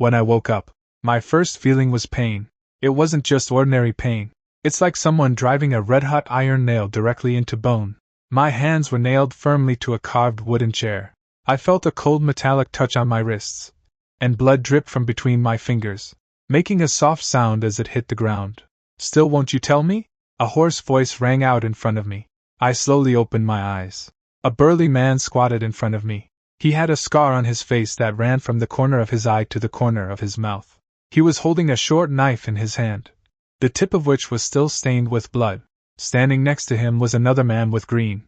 When I woke up, my first feeling was pain. It wasn't just ordinary pain. It's like someone driving a red-hot iron nail directly into bone. My hands were nailed firmly to a carved wooden chair. I felt a cold metallic touch on my wrists, and blood dripped from between my fingers, making a soft sound as it hit the ground. "Still won't you tell me?" A hoarse voice rang out in front of me. I slowly opened my eyes. A burly man squatted in front of me. He had a scar on his face that ran from the corner of his eye to the corner of his mouth. He was holding a short knife in his hand, the tip of which was still stained with blood. Standing next to him was another man with green,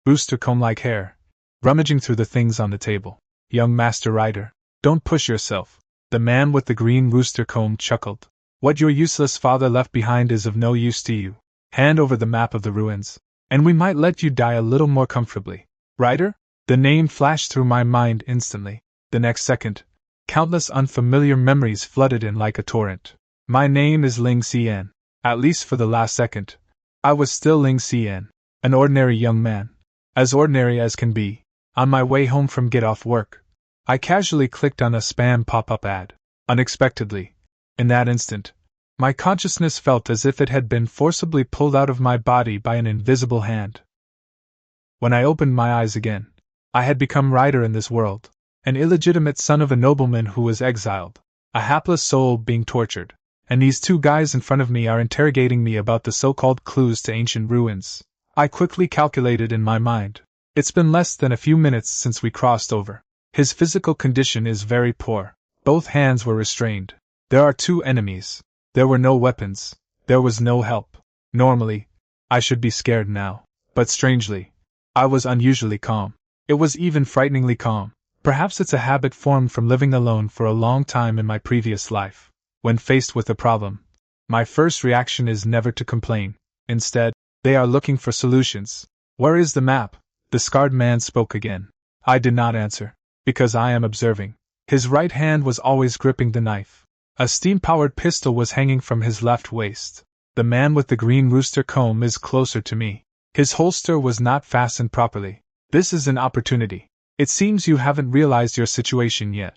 rooster comb-like hair, rummaging through the things on the table. "Young Master Rider, don't push yourself." The man with the green rooster comb chuckled. "What your useless father left behind is of no use to you. Hand over the map of the ruins, and we might let you die a little more comfortably." Rider? The name flashed through my mind instantly. The next second, countless unfamiliar memories flooded in like a torrent. My name is Ling Xian. At least for the last second, I was still Ling Xian, an ordinary young man. As ordinary as can be. On my way home from get off work, I casually clicked on a spam pop-up ad. Unexpectedly, in that instant, my consciousness felt as if it had been forcibly pulled out of my body by an invisible hand. When I opened my eyes again, I had become Rider in this world, an illegitimate son of a nobleman who was exiled, a hapless soul being tortured, and these two guys in front of me are interrogating me about the so-called clues to ancient ruins. I quickly calculated in my mind. It's been less than a few minutes since we crossed over. His physical condition is very poor. Both hands were restrained. There are two enemies. There were no weapons. There was no help. Normally, I should be scared now. But strangely, I was unusually calm. It was even frighteningly calm. Perhaps it's a habit formed from living alone for a long time in my previous life. When faced with a problem, my first reaction is never to complain. Instead, they are looking for solutions. "Where is the map?" The scarred man spoke again. I did not answer, because I am observing. His right hand was always gripping the knife. A steam-powered pistol was hanging from his left waist. The man with the green rooster comb is closer to me. His holster was not fastened properly. "This is an opportunity. It seems you haven't realized your situation yet."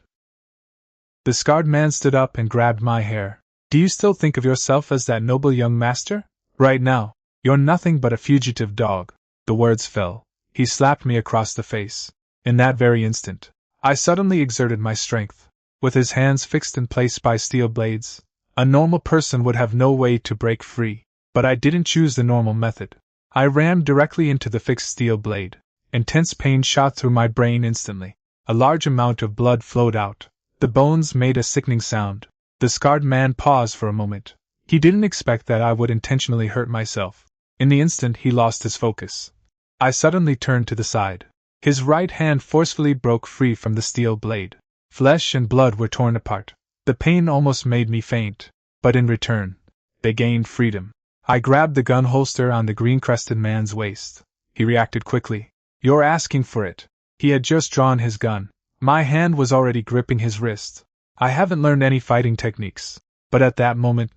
The scarred man stood up and grabbed my hair. "Do you still think of yourself as that noble young master? Right now, you're nothing but a fugitive dog." The words fell. He slapped me across the face. In that very instant, I suddenly exerted my strength. With his hands fixed in place by steel blades, a normal person would have no way to break free. But I didn't choose the normal method. I rammed directly into the fixed steel blade. Intense pain shot through my brain instantly. A large amount of blood flowed out. The bones made a sickening sound. The scarred man paused for a moment. He didn't expect that I would intentionally hurt myself. In the instant he lost his focus. I suddenly turned to the side. His right hand forcefully broke free from the steel blade. Flesh and blood were torn apart. The pain almost made me faint. But in return, they gained freedom. I grabbed the gun holster on the green-crested man's waist. He reacted quickly. "You're asking for it." He had just drawn his gun. My hand was already gripping his wrist. I haven't learned any fighting techniques. But at that moment,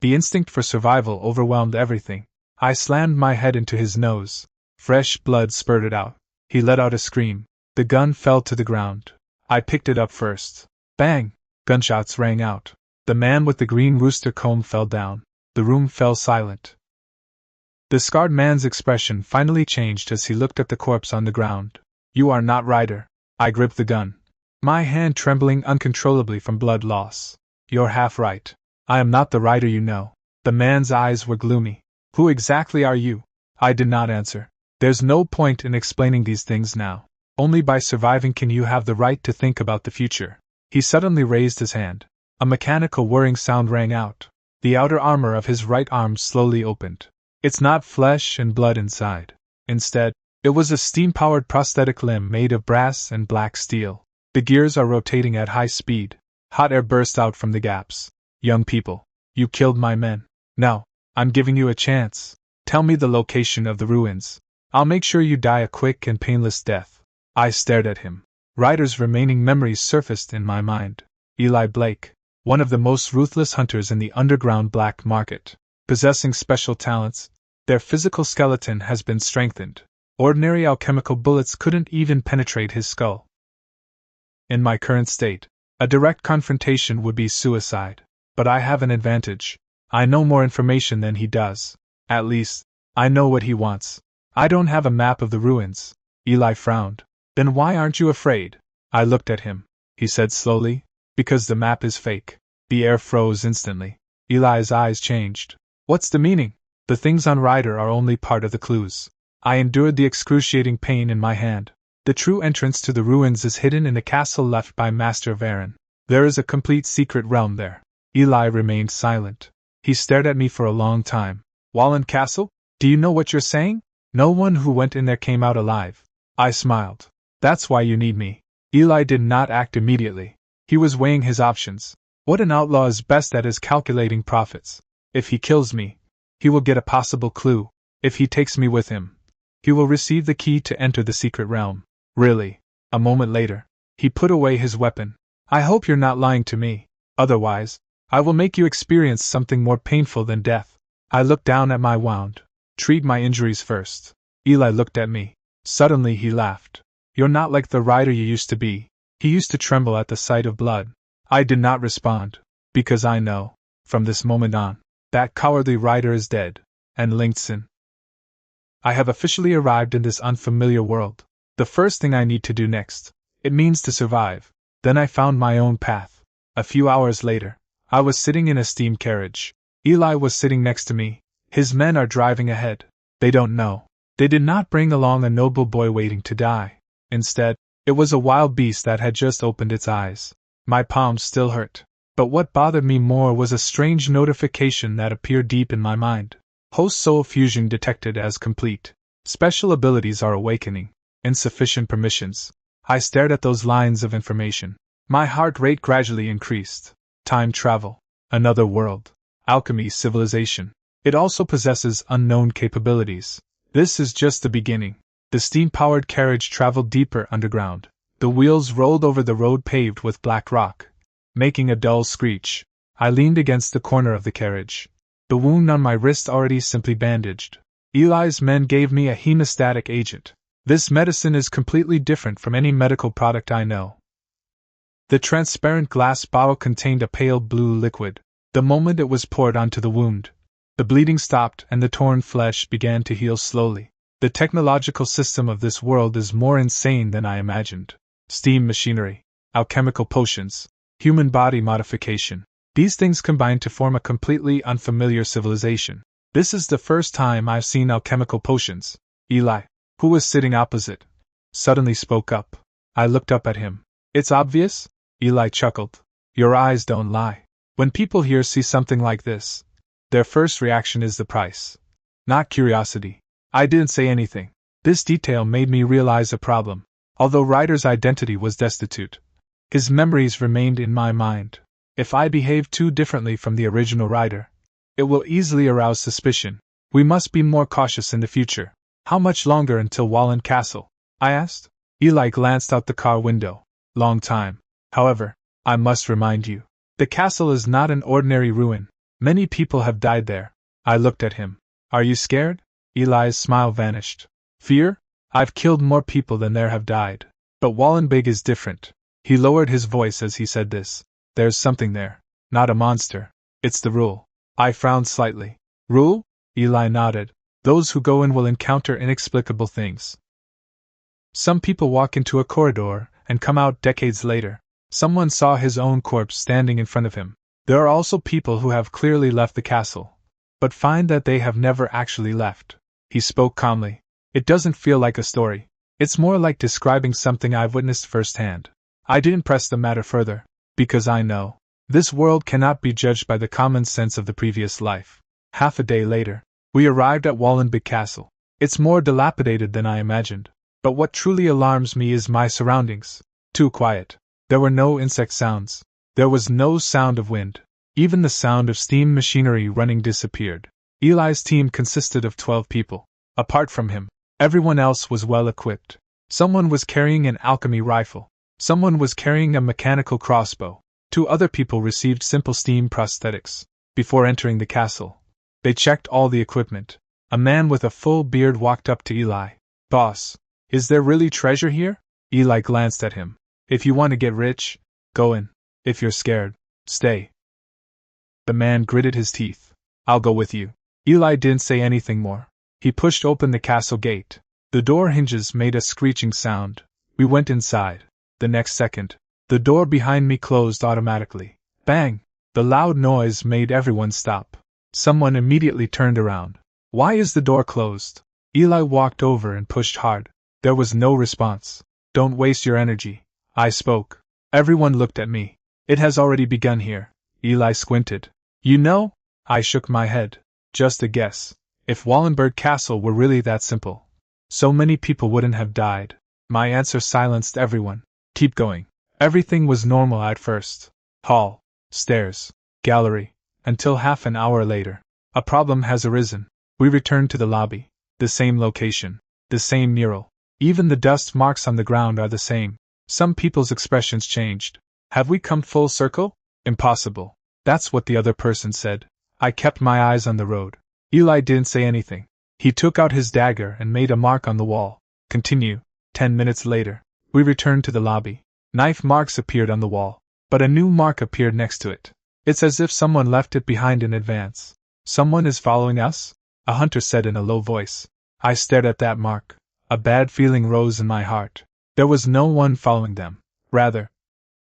the instinct for survival overwhelmed everything. I slammed my head into his nose. Fresh blood spurted out. He let out a scream. The gun fell to the ground. I picked it up first. Bang! Gunshots rang out. The man with the green rooster comb fell down. The room fell silent. The scarred man's expression finally changed as he looked at the corpse on the ground. "You are not Rider." I gripped the gun, my hand trembling uncontrollably from blood loss. "You're half right. I am not the Rider you know." The man's eyes were gloomy. "Who exactly are you?" I did not answer. There's no point in explaining these things now. Only by surviving can you have the right to think about the future. He suddenly raised his hand. A mechanical whirring sound rang out. The outer armor of his right arm slowly opened. It's not flesh and blood inside. Instead, it was a steam-powered prosthetic limb made of brass and black steel. The gears are rotating at high speed. Hot air burst out from the gaps. "Young people, you killed my men. Now, I'm giving you a chance. Tell me the location of the ruins. I'll make sure you die a quick and painless death." I stared at him. Rider's remaining memories surfaced in my mind. Eli Blake, one of the most ruthless hunters in the underground black market. Possessing special talents, their physical skeleton has been strengthened. Ordinary alchemical bullets couldn't even penetrate his skull. In my current state, A direct confrontation would be suicide. But I have an advantage. I know more information than he does. At least, I know what he wants. I don't have a map of the ruins. Eli frowned. Then why aren't you afraid? I looked at him. He said slowly, because the map is fake. The air froze instantly. Eli's eyes changed. What's the meaning? The things on Ryder are only part of the clues. I endured the excruciating pain in my hand. The true entrance to the ruins is hidden in the castle left by Master Varen. There is a complete secret realm there. Eli remained silent. He stared at me for a long time. Wallen Castle? Do you know what you're saying? No one who went in there came out alive. I smiled. That's why you need me. Eli did not act immediately. He was weighing his options. What an outlaw is best at is calculating profits. If he kills me, he will get a possible clue. If he takes me with him, he will receive the key to enter the secret realm. Really? A moment later, he put away his weapon. I hope you're not lying to me. Otherwise, I will make you experience something more painful than death. I looked down at my wound. Treat my injuries first. Eli looked at me. Suddenly he laughed. You're not like the rider you used to be. He used to tremble at the sight of blood. I did not respond. Because I know, from this moment on, that cowardly rider is dead. And Linkson. I have officially arrived in this unfamiliar world. The first thing I need to do next. It means to survive. Then I found my own path. A few hours later, I was sitting in a steam carriage. Eli was sitting next to me. His men are driving ahead. They don't know. They did not bring along a noble boy waiting to die. Instead, it was a wild beast that had just opened its eyes. My palms still hurt. But what bothered me more was a strange notification that appeared deep in my mind. Host soul fusion detected as complete. Special abilities are awakening. Insufficient permissions. I stared at those lines of information. My heart rate gradually increased. Time travel. Another world. Alchemy civilization. It also possesses unknown capabilities. This is just the beginning. The steam-powered carriage traveled deeper underground. The wheels rolled over the road paved with black rock, making a dull screech. I leaned against the corner of the carriage. The wound on my wrist already simply bandaged. Eli's men gave me a hemostatic agent. This medicine is completely different from any medical product I know. The transparent glass bottle contained a pale blue liquid. The moment it was poured onto the wound, the bleeding stopped and the torn flesh began to heal slowly. The technological system of this world is more insane than I imagined. Steam machinery, alchemical potions, human body modification. These things combine to form a completely unfamiliar civilization. This is the first time I've seen alchemical potions. Eli, who was sitting opposite, suddenly spoke up. I looked up at him. It's obvious? Eli chuckled. Your eyes don't lie. When people here see something like this, their first reaction is the price, not curiosity. I didn't say anything. This detail made me realize a problem. Although Ryder's identity was destitute, his memories remained in my mind. If I behave too differently from the original Ryder, it will easily arouse suspicion. We must be more cautious in the future. How much longer until Wallen Castle? I asked. Eli glanced out the car window. Long time. However, I must remind you, the castle is not an ordinary ruin. Many people have died there. I looked at him. Are you scared? Eli's smile vanished. Fear? I've killed more people than there have died. But Wallenbig is different. He lowered his voice as he said this. There's something there. Not a monster. It's the rule. I frowned slightly. Rule? Eli nodded. Those who go in will encounter inexplicable things. Some people walk into a corridor and come out decades later. Someone saw his own corpse standing in front of him. There are also people who have clearly left the castle, but find that they have never actually left. He spoke calmly. It doesn't feel like a story. It's more like describing something I've witnessed firsthand. I didn't press the matter further, because I know this world cannot be judged by the common sense of the previous life. Half a day later, we arrived at Wallenbig Castle. It's more dilapidated than I imagined, but what truly alarms me is my surroundings. Too quiet. There were no insect sounds. There was no sound of wind. Even the sound of steam machinery running disappeared. Eli's team consisted of 12 people. Apart from him, everyone else was well equipped. Someone was carrying an alchemy rifle. Someone was carrying a mechanical crossbow. 2 other people received simple steam prosthetics. Before entering the castle, they checked all the equipment. A man with a full beard walked up to Eli. Boss, is there really treasure here? Eli glanced at him. If you want to get rich, go in. If you're scared, stay. The man gritted his teeth. I'll go with you. Eli didn't say anything more. He pushed open the castle gate. The door hinges made a screeching sound. We went inside. The next second, the door behind me closed automatically. Bang! The loud noise made everyone stop. Someone immediately turned around. Why is the door closed? Eli walked over and pushed hard. There was no response. Don't waste your energy. I spoke. Everyone looked at me. It has already begun here. Eli squinted. You know? I shook my head. Just a guess. If Wallenberg Castle were really that simple, so many people wouldn't have died. My answer silenced everyone. Keep going. Everything was normal at first. Hall, stairs, gallery, until half an hour later. A problem has arisen. We returned to the lobby. The same location. The same mural. Even the dust marks on the ground are the same. Some people's expressions changed. Have we come full circle? Impossible. That's what the other person said. I kept my eyes on the road. Eli didn't say anything. He took out his dagger and made a mark on the wall. Continue. 10 minutes later, we returned to the lobby. Knife marks appeared on the wall, but a new mark appeared next to it. It's as if someone left it behind in advance. Someone is following us? A hunter said in a low voice. I stared at that mark. A bad feeling rose in my heart. There was no one following them. Rather,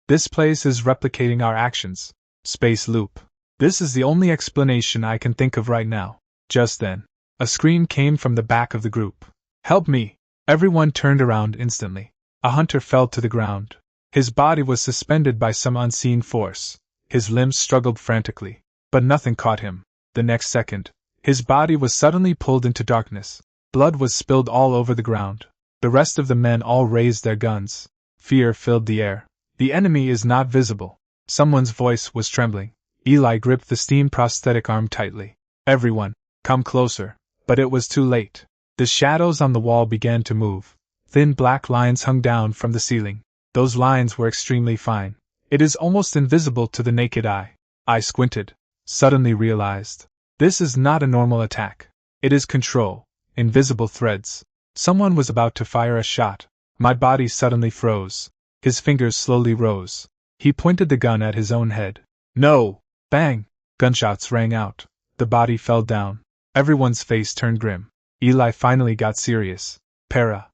this place is replicating our actions. Space loop. This is the only explanation I can think of right now. Just then, a scream came from the back of the group. Help me! Everyone turned around instantly. A hunter fell to the ground. His body was suspended by some unseen force. His limbs struggled frantically, but nothing caught him. The next second, his body was suddenly pulled into darkness. Blood was spilled all over the ground. The rest of the men all raised their guns. Fear filled the air. The enemy is not visible. Someone's voice was trembling. Eli gripped the steam prosthetic arm tightly. Everyone, come closer. But it was too late. The shadows on the wall began to move. Thin black lines hung down from the ceiling. Those lines were extremely fine. It is almost invisible to the naked eye. I squinted. Suddenly realized. This is not a normal attack. It is control. Invisible threads. Someone was about to fire a shot. My body suddenly froze. His fingers slowly rose. He pointed the gun at his own head. No! Bang! Gunshots rang out. The body fell down. Everyone's face turned grim. Eli finally got serious. Para.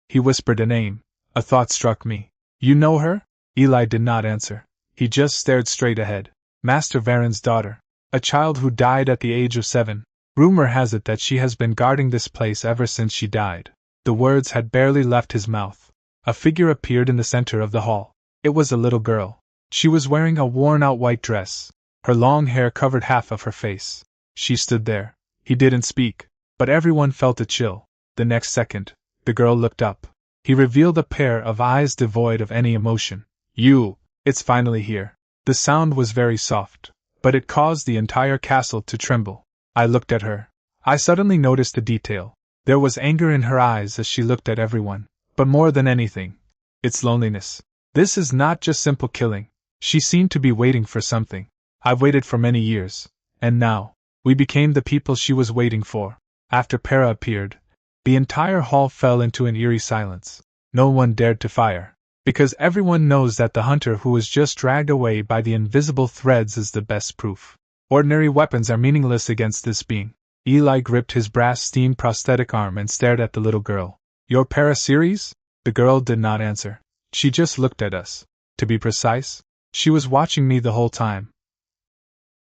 He whispered a name. A thought struck me. You know her? Eli did not answer. He just stared straight ahead. Master Varen's daughter. A child who died at the age of 7. Rumor has it that she has been guarding this place ever since she died. The words had barely left his mouth. A figure appeared in the center of the hall. It was a little girl. She was wearing a worn-out white dress. Her long hair covered half of her face. She stood there. He didn't speak, but everyone felt a chill. The next second, the girl looked up. He revealed a pair of eyes devoid of any emotion. It's finally here. The sound was very soft, but it caused the entire castle to tremble. I looked at her. I suddenly noticed a detail. There was anger in her eyes as she looked at everyone. But more than anything, it's loneliness. This is not just simple killing. She seemed to be waiting for something. I've waited for many years. And now, we became the people she was waiting for. After Para appeared, the entire hall fell into an eerie silence. No one dared to fire. Because everyone knows that the hunter who was just dragged away by the invisible threads is the best proof. Ordinary weapons are meaningless against this being. Eli gripped his brass steam prosthetic arm and stared at the little girl. Your Para series? The girl did not answer. She just looked at us. To be precise, she was watching me the whole time.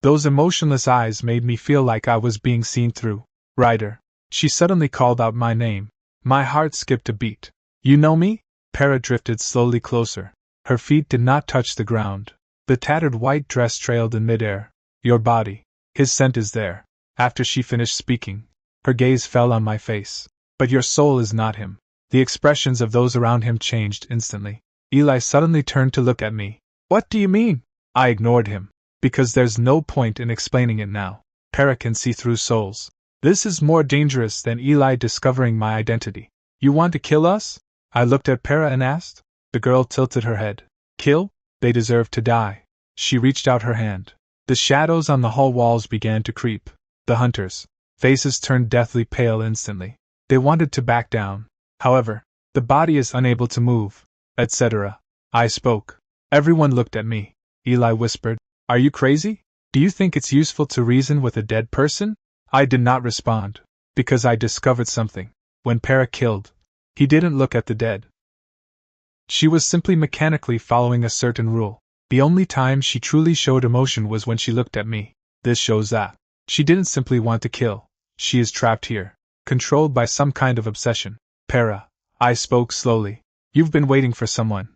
Those emotionless eyes made me feel like I was being seen through. Ryder. She suddenly called out my name. My heart skipped a beat. You know me? Para drifted slowly closer. Her feet did not touch the ground. The tattered white dress trailed in midair. Your body. His scent is there. After she finished speaking, her gaze fell on my face. But your soul is not him. The expressions of those around him changed instantly. Eli suddenly turned to look at me. What do you mean? I ignored him. Because there's no point in explaining it now. Para can see through souls. This is more dangerous than Eli discovering my identity. You want to kill us? I looked at Para and asked. The girl tilted her head. Kill? They deserve to die. She reached out her hand. The shadows on the hall walls began to creep. The hunters' faces turned deathly pale instantly. They wanted to back down. However, the body is unable to move, etc. I spoke. Everyone looked at me. Eli whispered, "Are you crazy? Do you think it's useful to reason with a dead person?" I did not respond, because I discovered something. When Para killed, he didn't look at the dead. She was simply mechanically following a certain rule. The only time she truly showed emotion was when she looked at me. This shows that she didn't simply want to kill. She is trapped here, controlled by some kind of obsession. Para, I spoke slowly. You've been waiting for someone,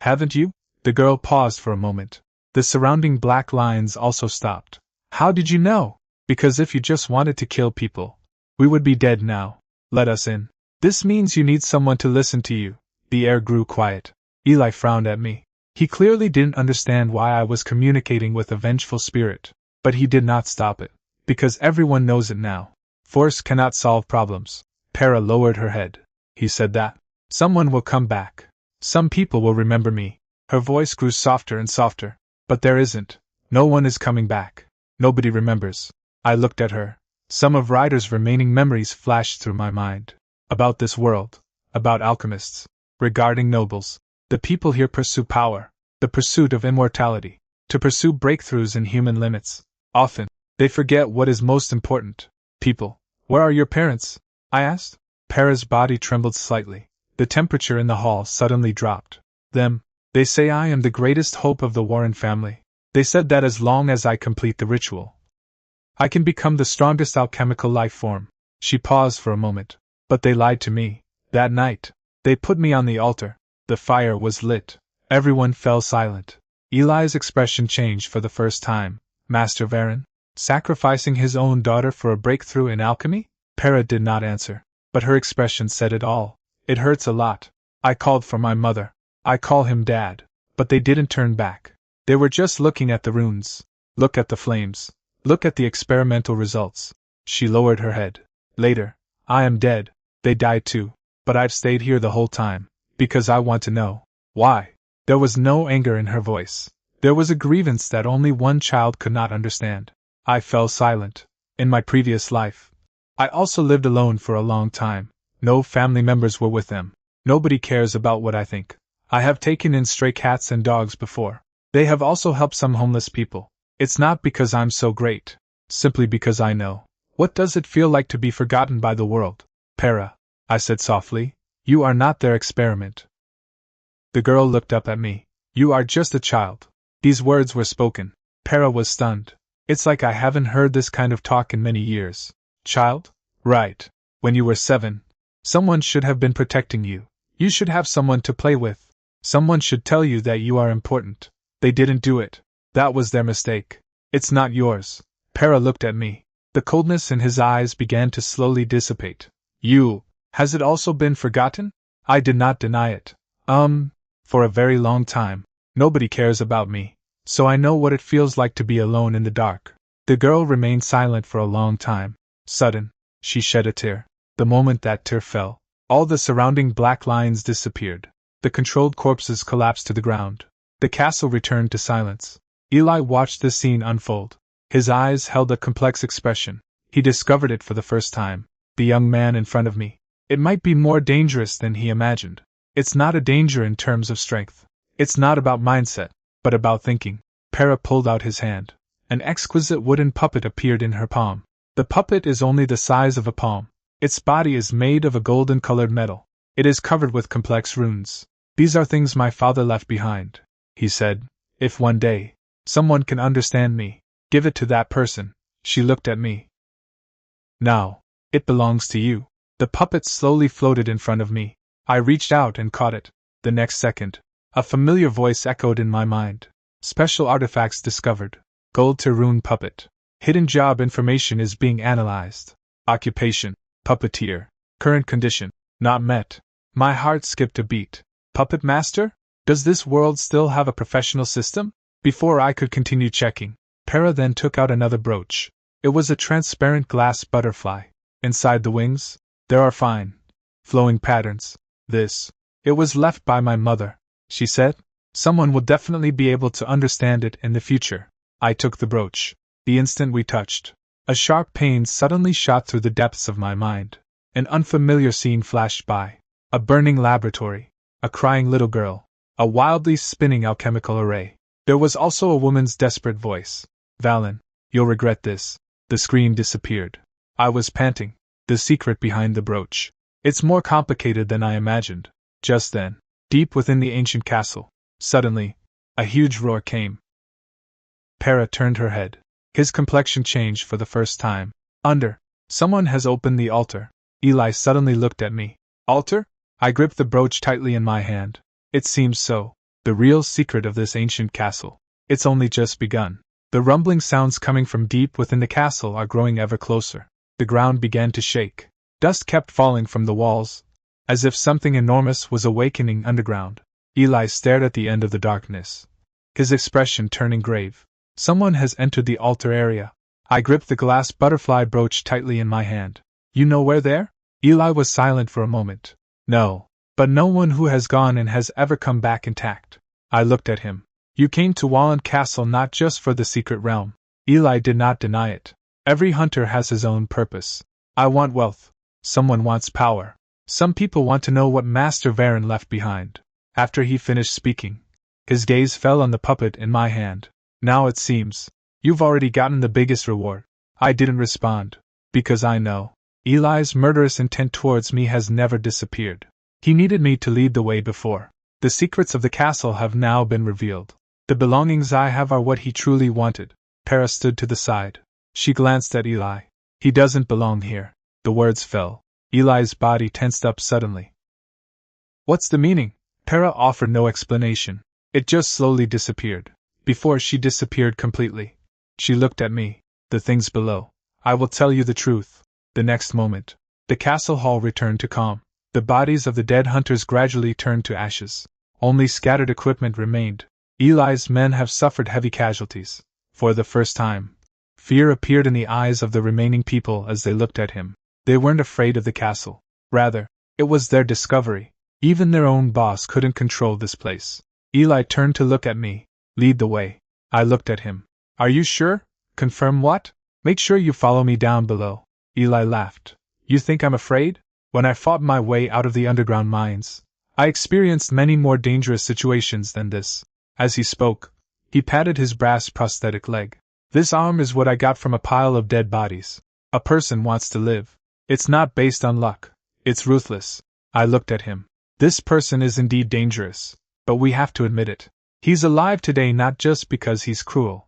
haven't you? The girl paused for a moment. The surrounding black lines also stopped. How did you know? Because if you just wanted to kill people, we would be dead now. Let us in. This means you need someone to listen to you. The air grew quiet. Eli frowned at me. He clearly didn't understand why I was communicating with a vengeful spirit, but he did not stop it, because everyone knows it now. Force cannot solve problems. Para lowered her head. He said that someone will come back. Some people will remember me. Her voice grew softer and softer. But there isn't. No one is coming back. Nobody remembers. I looked at her. Some of Ryder's remaining memories flashed through my mind. About this world. About alchemists. Regarding nobles. The people here pursue power. The pursuit of immortality. To pursue breakthroughs in human limits. Often, they forget what is most important. People. Where are your parents? I asked. Para's body trembled slightly. The temperature in the hall suddenly dropped. Them. They say I am the greatest hope of the Warren family. They said that as long as I complete the ritual, I can become the strongest alchemical life form. She paused for a moment. But they lied to me. That night, they put me on the altar. The fire was lit. Everyone fell silent. Eli's expression changed for the first time. Master Varen? Sacrificing his own daughter for a breakthrough in alchemy? Para did not answer. But her expression said it all. It hurts a lot. I called for my mother. I call him Dad. But they didn't turn back. They were just looking at the runes. Look at the flames. Look at the experimental results. She lowered her head. Later, I am dead. They died too. But I've stayed here the whole time. Because I want to know. Why? There was no anger in her voice. There was a grievance that only one child could not understand. I fell silent. In my previous life, I also lived alone for a long time. No family members were with them. Nobody cares about what I think. I have taken in stray cats and dogs before. They have also helped some homeless people. It's not because I'm so great. Simply because I know. What does it feel like to be forgotten by the world? Para, I said softly, you are not their experiment. The girl looked up at me. You are just a child. These words were spoken. Para was stunned. It's like I haven't heard this kind of talk in many years. Child? Right. When you were 7. Someone should have been protecting you. You should have someone to play with. Someone should tell you that you are important. They didn't do it. That was their mistake. It's not yours. Para looked at me. The coldness in his eyes began to slowly dissipate. Has it also been forgotten? I did not deny it. For a very long time. Nobody cares about me. So I know what it feels like to be alone in the dark. The girl remained silent for a long time. Sudden, she shed a tear. The moment that tear fell, all the surrounding black lines disappeared. The controlled corpses collapsed to the ground. The castle returned to silence. Eli watched the scene unfold. His eyes held a complex expression. He discovered it for the first time. The young man in front of me. It might be more dangerous than he imagined. It's not a danger in terms of strength. It's not about mindset, but about thinking. Para pulled out his hand. An exquisite wooden puppet appeared in her palm. The puppet is only the size of a palm. Its body is made of a golden-colored metal. It is covered with complex runes. These are things my father left behind, he said. If one day, someone can understand me, give it to that person. She looked at me. Now, it belongs to you. The puppet slowly floated in front of me. I reached out and caught it. The next second, a familiar voice echoed in my mind. Special artifacts discovered. Gold to rune puppet. Hidden job information is being analyzed. Occupation, puppeteer. Current condition, not met. My heart skipped a beat. Puppet master? Does this world still have a professional system? Before I could continue checking, Para then took out another brooch. It was a transparent glass butterfly. Inside the wings, there are fine, flowing patterns. It was left by my mother, she said. Someone will definitely be able to understand it in the future. I took the brooch. The instant we touched, a sharp pain suddenly shot through the depths of my mind. An unfamiliar scene flashed by. A burning laboratory. A crying little girl. a wildly spinning alchemical array. There was also a woman's desperate voice. Valen, you'll regret this. The screen disappeared. I was panting. The secret behind the brooch. It's more complicated than I imagined. Just then, deep within the ancient castle, suddenly, a huge roar came. Para turned her head. His complexion changed for the first time. Someone has opened the altar. Eli suddenly looked at me. Altar? I gripped the brooch tightly in my hand. It seems so. The real secret of this ancient castle. It's only just begun. The rumbling sounds coming from deep within the castle are growing ever closer. The ground began to shake. Dust kept falling from the walls, as if something enormous was awakening underground. Eli stared at the end of the darkness, his expression turning grave. Someone has entered the altar area. I gripped the glass butterfly brooch tightly in my hand. You know where there? Eli was silent for a moment. No. But no one who has gone in has ever come back intact. I looked at him. You came to Wallen Castle not just for the secret realm. Eli did not deny it. Every hunter has his own purpose. I want wealth. Someone wants power. Some people want to know what Master Varen left behind. After he finished speaking, his gaze fell on the puppet in my hand. Now it seems, you've already gotten the biggest reward. I didn't respond. Because I know. Eli's murderous intent towards me has never disappeared. He needed me to lead the way before. The secrets of the castle have now been revealed. The belongings I have are what he truly wanted. Para stood to the side. She glanced at Eli. He doesn't belong here. The words fell. Eli's body tensed up suddenly. What's the meaning? Para offered no explanation. It just slowly disappeared. Before she disappeared completely, she looked at me. The things below. I will tell you the truth. The next moment, the castle hall returned to calm. The bodies of the dead hunters gradually turned to ashes. Only scattered equipment remained. Eli's men have suffered heavy casualties. For the first time, fear appeared in the eyes of the remaining people as they looked at him. They weren't afraid of the castle. Rather, it was their discovery. Even their own boss couldn't control this place. Eli turned to look at me. Lead the way. I looked at him. Are you sure? Confirm what? Make sure you follow me down below. Eli laughed. You think I'm afraid? When I fought my way out of the underground mines, I experienced many more dangerous situations than this. As he spoke, he patted his brass prosthetic leg. This arm is what I got from a pile of dead bodies. A person wants to live. It's not based on luck. It's ruthless. I looked at him. This person is indeed dangerous, but we have to admit it. He's alive today not just because he's cruel.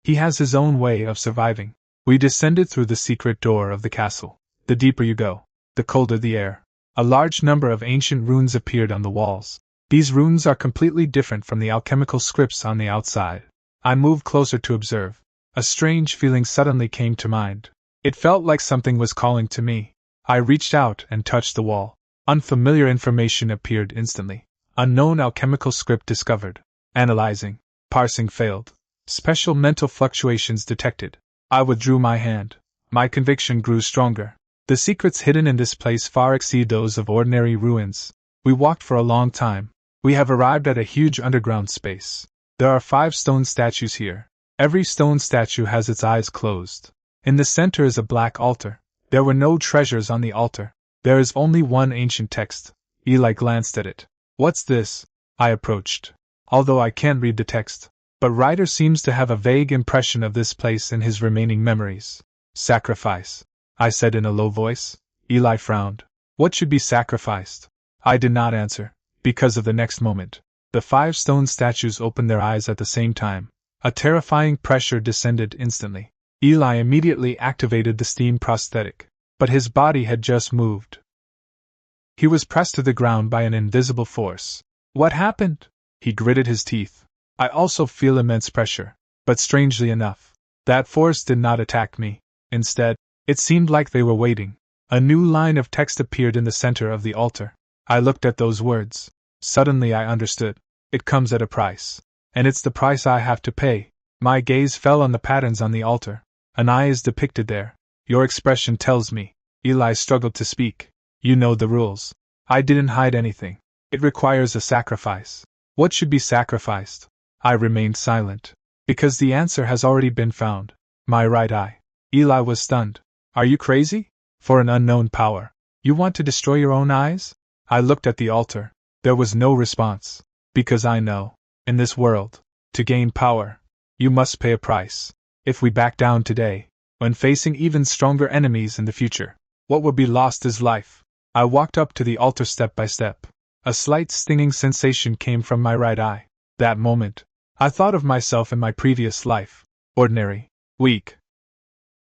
He has his own way of surviving. We descended through the secret door of the castle. The deeper you go, the colder the air. A large number of ancient runes appeared on the walls. These runes are completely different from the alchemical scripts on the outside. I moved closer to observe. A strange feeling suddenly came to mind. It felt like something was calling to me. I reached out and touched the wall. Unfamiliar information appeared instantly. Unknown alchemical script discovered. Analyzing. Parsing failed. Special mental fluctuations detected. I withdrew my hand. My conviction grew stronger. The secrets hidden in this place far exceed those of ordinary ruins. We walked for a long time. We have arrived at a huge underground space. There are 5 stone statues here. Every stone statue has its eyes closed. In the center is a black altar. There were no treasures on the altar. There is only one ancient text. Eli glanced at it. What's this? I approached. Although I can't read the text. But Ryder seems to have a vague impression of this place in his remaining memories. Sacrifice, I said in a low voice. Eli frowned. What should be sacrificed? I did not answer, because of the next moment. The 5 stone statues opened their eyes at the same time. A terrifying pressure descended instantly. Eli immediately activated the steam prosthetic, but his body had just moved. He was pressed to the ground by an invisible force. What happened? He gritted his teeth. I also feel immense pressure, but strangely enough, that force did not attack me. Instead, it seemed like they were waiting. A new line of text appeared in the center of the altar. I looked at those words. Suddenly I understood. It comes at a price. And it's the price I have to pay. My gaze fell on the patterns on the altar. An eye is depicted there. Your expression tells me. Eli struggled to speak. You know the rules. I didn't hide anything. It requires a sacrifice. What should be sacrificed? I remained silent. Because the answer has already been found. My right eye. Eli was stunned. Are you crazy? For an unknown power. You want to destroy your own eyes? I looked at the altar. There was no response. Because I know, in this world, to gain power, you must pay a price. If we back down today, when facing even stronger enemies in the future, what will be lost is life. I walked up to the altar step by step. A slight stinging sensation came from my right eye. That moment, I thought of myself in my previous life. Ordinary, weak.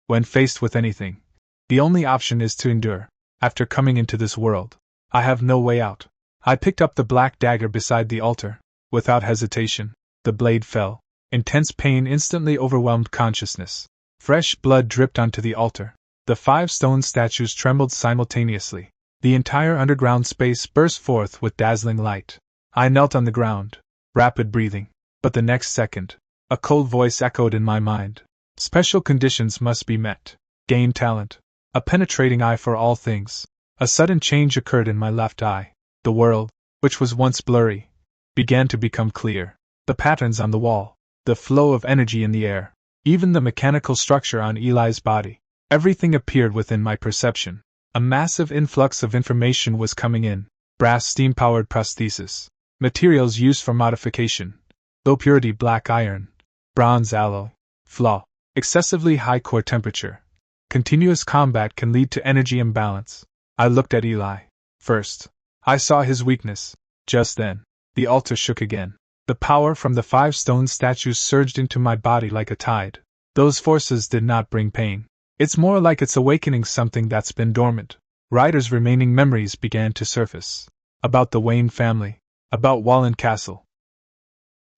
When faced with anything, the only option is to endure. After coming into this world, I have no way out. I picked up the black dagger beside the altar. Without hesitation, the blade fell. Intense pain instantly overwhelmed consciousness. Fresh blood dripped onto the altar. The 5 stone statues trembled simultaneously. The entire underground space burst forth with dazzling light. I knelt on the ground, rapid breathing. But the next second, a cold voice echoed in my mind. Special conditions must be met. Gain talent. A penetrating eye for all things. A sudden change occurred in my left eye. The world, which was once blurry, began to become clear. The patterns on the wall, the flow of energy in the air, even the mechanical structure on Eli's body. Everything appeared within my perception. A massive influx of information was coming in. Brass steam-powered prosthesis. Materials used for modification. Low purity black iron. Bronze alloy. Flaw. Excessively high core temperature. Continuous combat can lead to energy imbalance. I looked at Eli. First, I saw his weakness. Just then, the altar shook again. The power from the 5 stone statues surged into my body like a tide. Those forces did not bring pain. It's more like it's awakening something that's been dormant. Ryder's remaining memories began to surface. About the Wayne family. About Wallen Castle.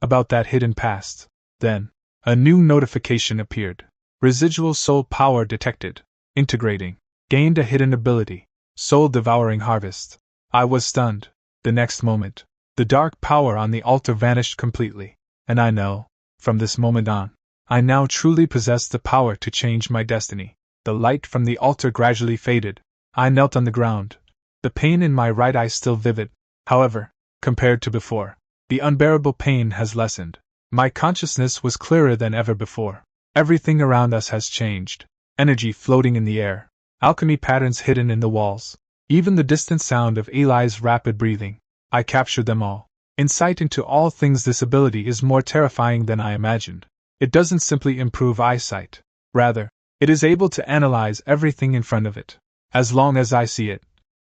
About that hidden past. Then, a new notification appeared. Residual soul power detected. Integrating. Gained a hidden ability. Soul devouring harvest. I was stunned. The next moment, the dark power on the altar vanished completely. And I know, from this moment on, I now truly possessed the power to change my destiny. The light from the altar gradually faded. I knelt on the ground. The pain in my right eye still vivid. However, compared to before, the unbearable pain has lessened. My consciousness was clearer than ever before. Everything around us has changed. Energy floating in the air. Alchemy patterns hidden in the walls. Even the distant sound of Eli's rapid breathing. I captured them all. Insight into all things. This ability is more terrifying than I imagined. It doesn't simply improve eyesight. Rather, it is able to analyze everything in front of it. As long as I see it,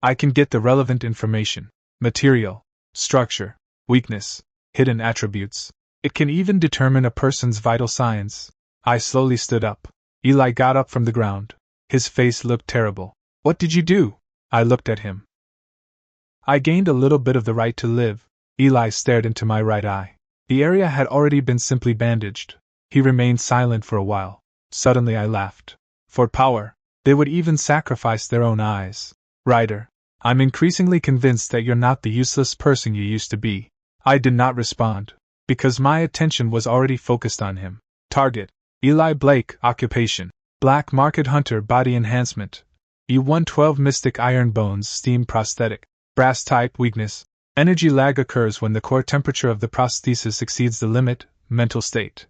I can get the relevant information. Material, structure, weakness, hidden attributes. It can even determine a person's vital signs. I slowly stood up. Eli got up from the ground. His face looked terrible. What did you do? I looked at him. I gained a little bit of the right to live. Eli stared into my right eye. The area had already been simply bandaged. He remained silent for a while. Suddenly I laughed. For power, they would even sacrifice their own eyes. Ryder, I'm increasingly convinced that you're not the useless person you used to be. I did not respond, because my attention was already focused on him. Target: Eli Blake. Occupation: Black Market Hunter. Body enhancement: E112 Mystic Iron Bones Steam Prosthetic. Brass type. Weakness: energy lag occurs when the core temperature of the prosthesis exceeds the limit. Mental state: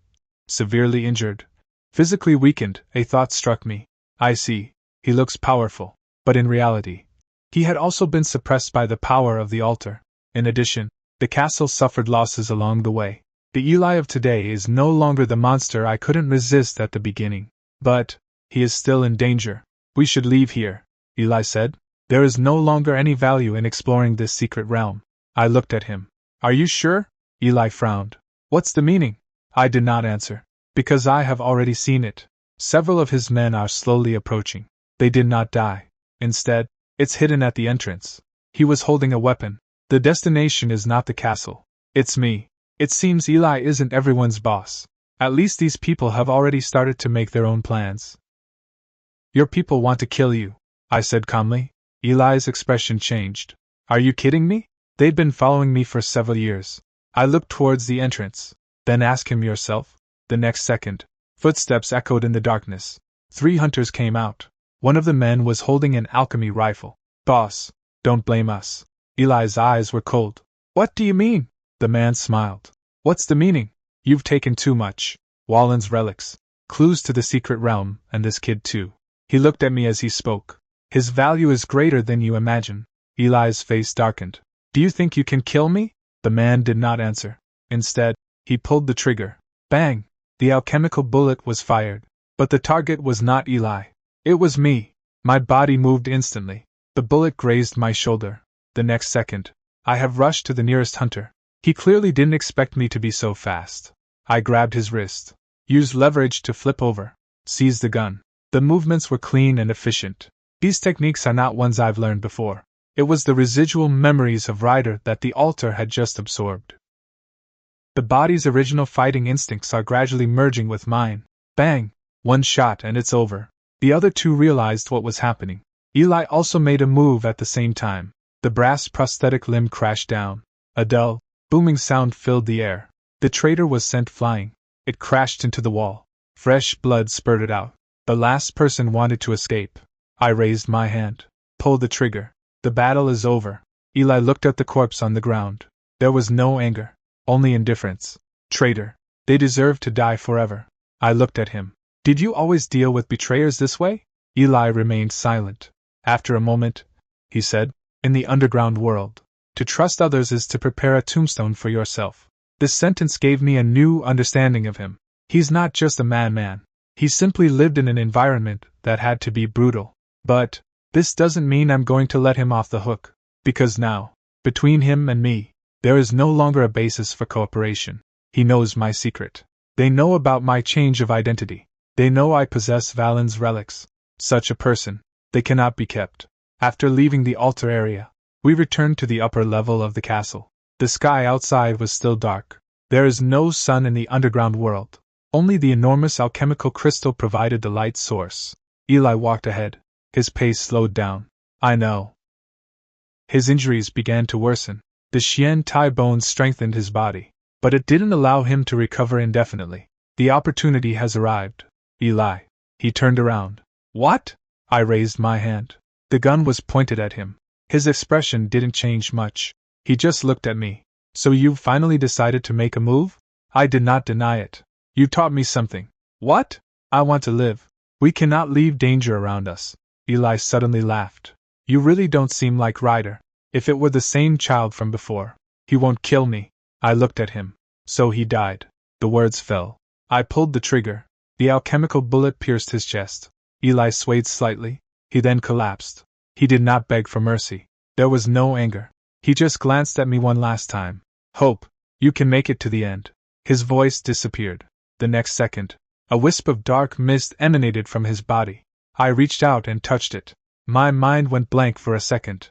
severely injured. Physically weakened. A thought struck me. I see. He looks powerful. But in reality, he had also been suppressed by the power of the altar. In addition, the castle suffered losses along the way. The Eli of today is no longer the monster I couldn't resist at the beginning. But he is still in danger. We should leave here, Eli said. There is no longer any value in exploring this secret realm. I looked at him. Are you sure? Eli frowned. What's the meaning? I did not answer. Because I have already seen it. Several of his men are slowly approaching. They did not die. Instead, it's hidden at the entrance. He was holding a weapon. The destination is not the castle. It's me. It seems Eli isn't everyone's boss. At least these people have already started to make their own plans. Your people want to kill you, I said calmly. Eli's expression changed. Are you kidding me? They'd been following me for several years. I looked towards the entrance. Then ask him yourself. The next second, footsteps echoed in the darkness. 3 hunters came out. One of the men was holding an alchemy rifle. Boss, don't blame us. Eli's eyes were cold. What do you mean? The man smiled. What's the meaning? You've taken too much. Wallen's relics, clues to the secret realm, and this kid too. He looked at me as he spoke. His value is greater than you imagine. Eli's face darkened. Do you think you can kill me? The man did not answer. Instead, he pulled the trigger. Bang! The alchemical bullet was fired. But the target was not Eli. It was me. My body moved instantly. The bullet grazed my shoulder. The next second, I have rushed to the nearest hunter. He clearly didn't expect me to be so fast. I grabbed his wrist. Used leverage to flip over. Seized the gun. The movements were clean and efficient. These techniques are not ones I've learned before. It was the residual memories of Ryder that the altar had just absorbed. The body's original fighting instincts are gradually merging with mine. Bang! One shot and it's over. The other two realized what was happening. Eli also made a move at the same time. The brass prosthetic limb crashed down. A dull, booming sound filled the air. The traitor was sent flying. It crashed into the wall. Fresh blood spurted out. The last person wanted to escape. I raised my hand. Pulled the trigger. The battle is over. Eli looked at the corpse on the ground. There was no anger. Only indifference. Traitor. They deserve to die forever. I looked at him. Did you always deal with betrayers this way? Eli remained silent. After a moment, he said, in the underground world, to trust others is to prepare a tombstone for yourself. This sentence gave me a new understanding of him. He's not just a madman. He simply lived in an environment that had to be brutal. But this doesn't mean I'm going to let him off the hook. Because now, between him and me, there is no longer a basis for cooperation. He knows my secret. They know about my change of identity. They know I possess Valen's relics. Such a person, they cannot be kept. After leaving the altar area, we returned to the upper level of the castle. The sky outside was still dark. There is no sun in the underground world. Only the enormous alchemical crystal provided the light source. Eli walked ahead. His pace slowed down. I know. His injuries began to worsen. The Xian Tai bones strengthened his body. But it didn't allow him to recover indefinitely. The opportunity has arrived. Eli. He turned around. What? I raised my hand. The gun was pointed at him. His expression didn't change much. He just looked at me. So you've finally decided to make a move? I did not deny it. You taught me something. What? I want to live. We cannot leave danger around us. Eli suddenly laughed. You really don't seem like Ryder. If it were the same child from before. He won't kill me. I looked at him. So he died. The words fell. I pulled the trigger. The alchemical bullet pierced his chest. Eli swayed slightly. He then collapsed. He did not beg for mercy. There was no anger. He just glanced at me one last time. Hope, you can make it to the end. His voice disappeared. The next second, a wisp of dark mist emanated from his body. I reached out and touched it. My mind went blank for a second.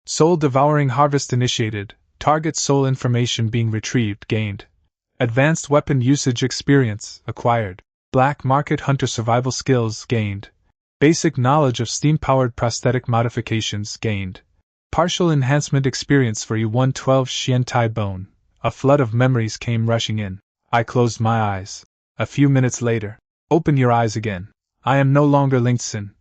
Soul devouring harvest initiated. Target soul information being retrieved gained. Advanced weapon usage experience acquired. Black market hunter survival skills gained. Basic knowledge of steam-powered prosthetic modifications gained. Partial enhancement experience for U112 Xian Tai bone. A flood of memories came rushing in. I closed my eyes. A few minutes later. Open your eyes again. I am no longer Linkson,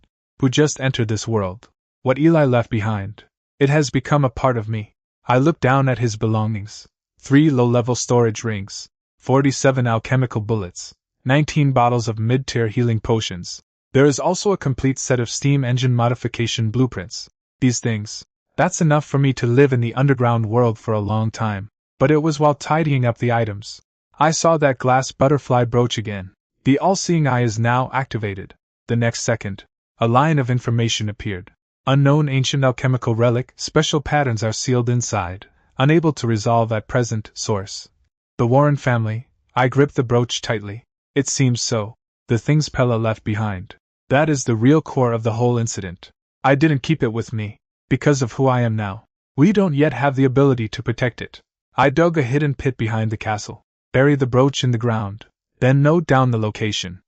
who just entered this world. What Eli left behind. It has become a part of me. I looked down at his belongings. 3 low-level storage rings. 47 alchemical bullets. 19 bottles of mid-tier healing potions. There is also a complete set of steam engine modification blueprints. These things. That's enough for me to live in the underground world for a long time. But it was while tidying up the items. I saw that glass butterfly brooch again. The all-seeing eye is now activated. The next second, a line of information appeared. Unknown ancient alchemical relic, special patterns are sealed inside, unable to resolve at present, source. The Warren family. I gripped the brooch tightly. It seems so. The things Pella left behind. That is the real core of the whole incident. I didn't keep it with me. Because of who I am now. We don't yet have the ability to protect it. I dug a hidden pit behind the castle. Bury the brooch in the ground. Then note down the location.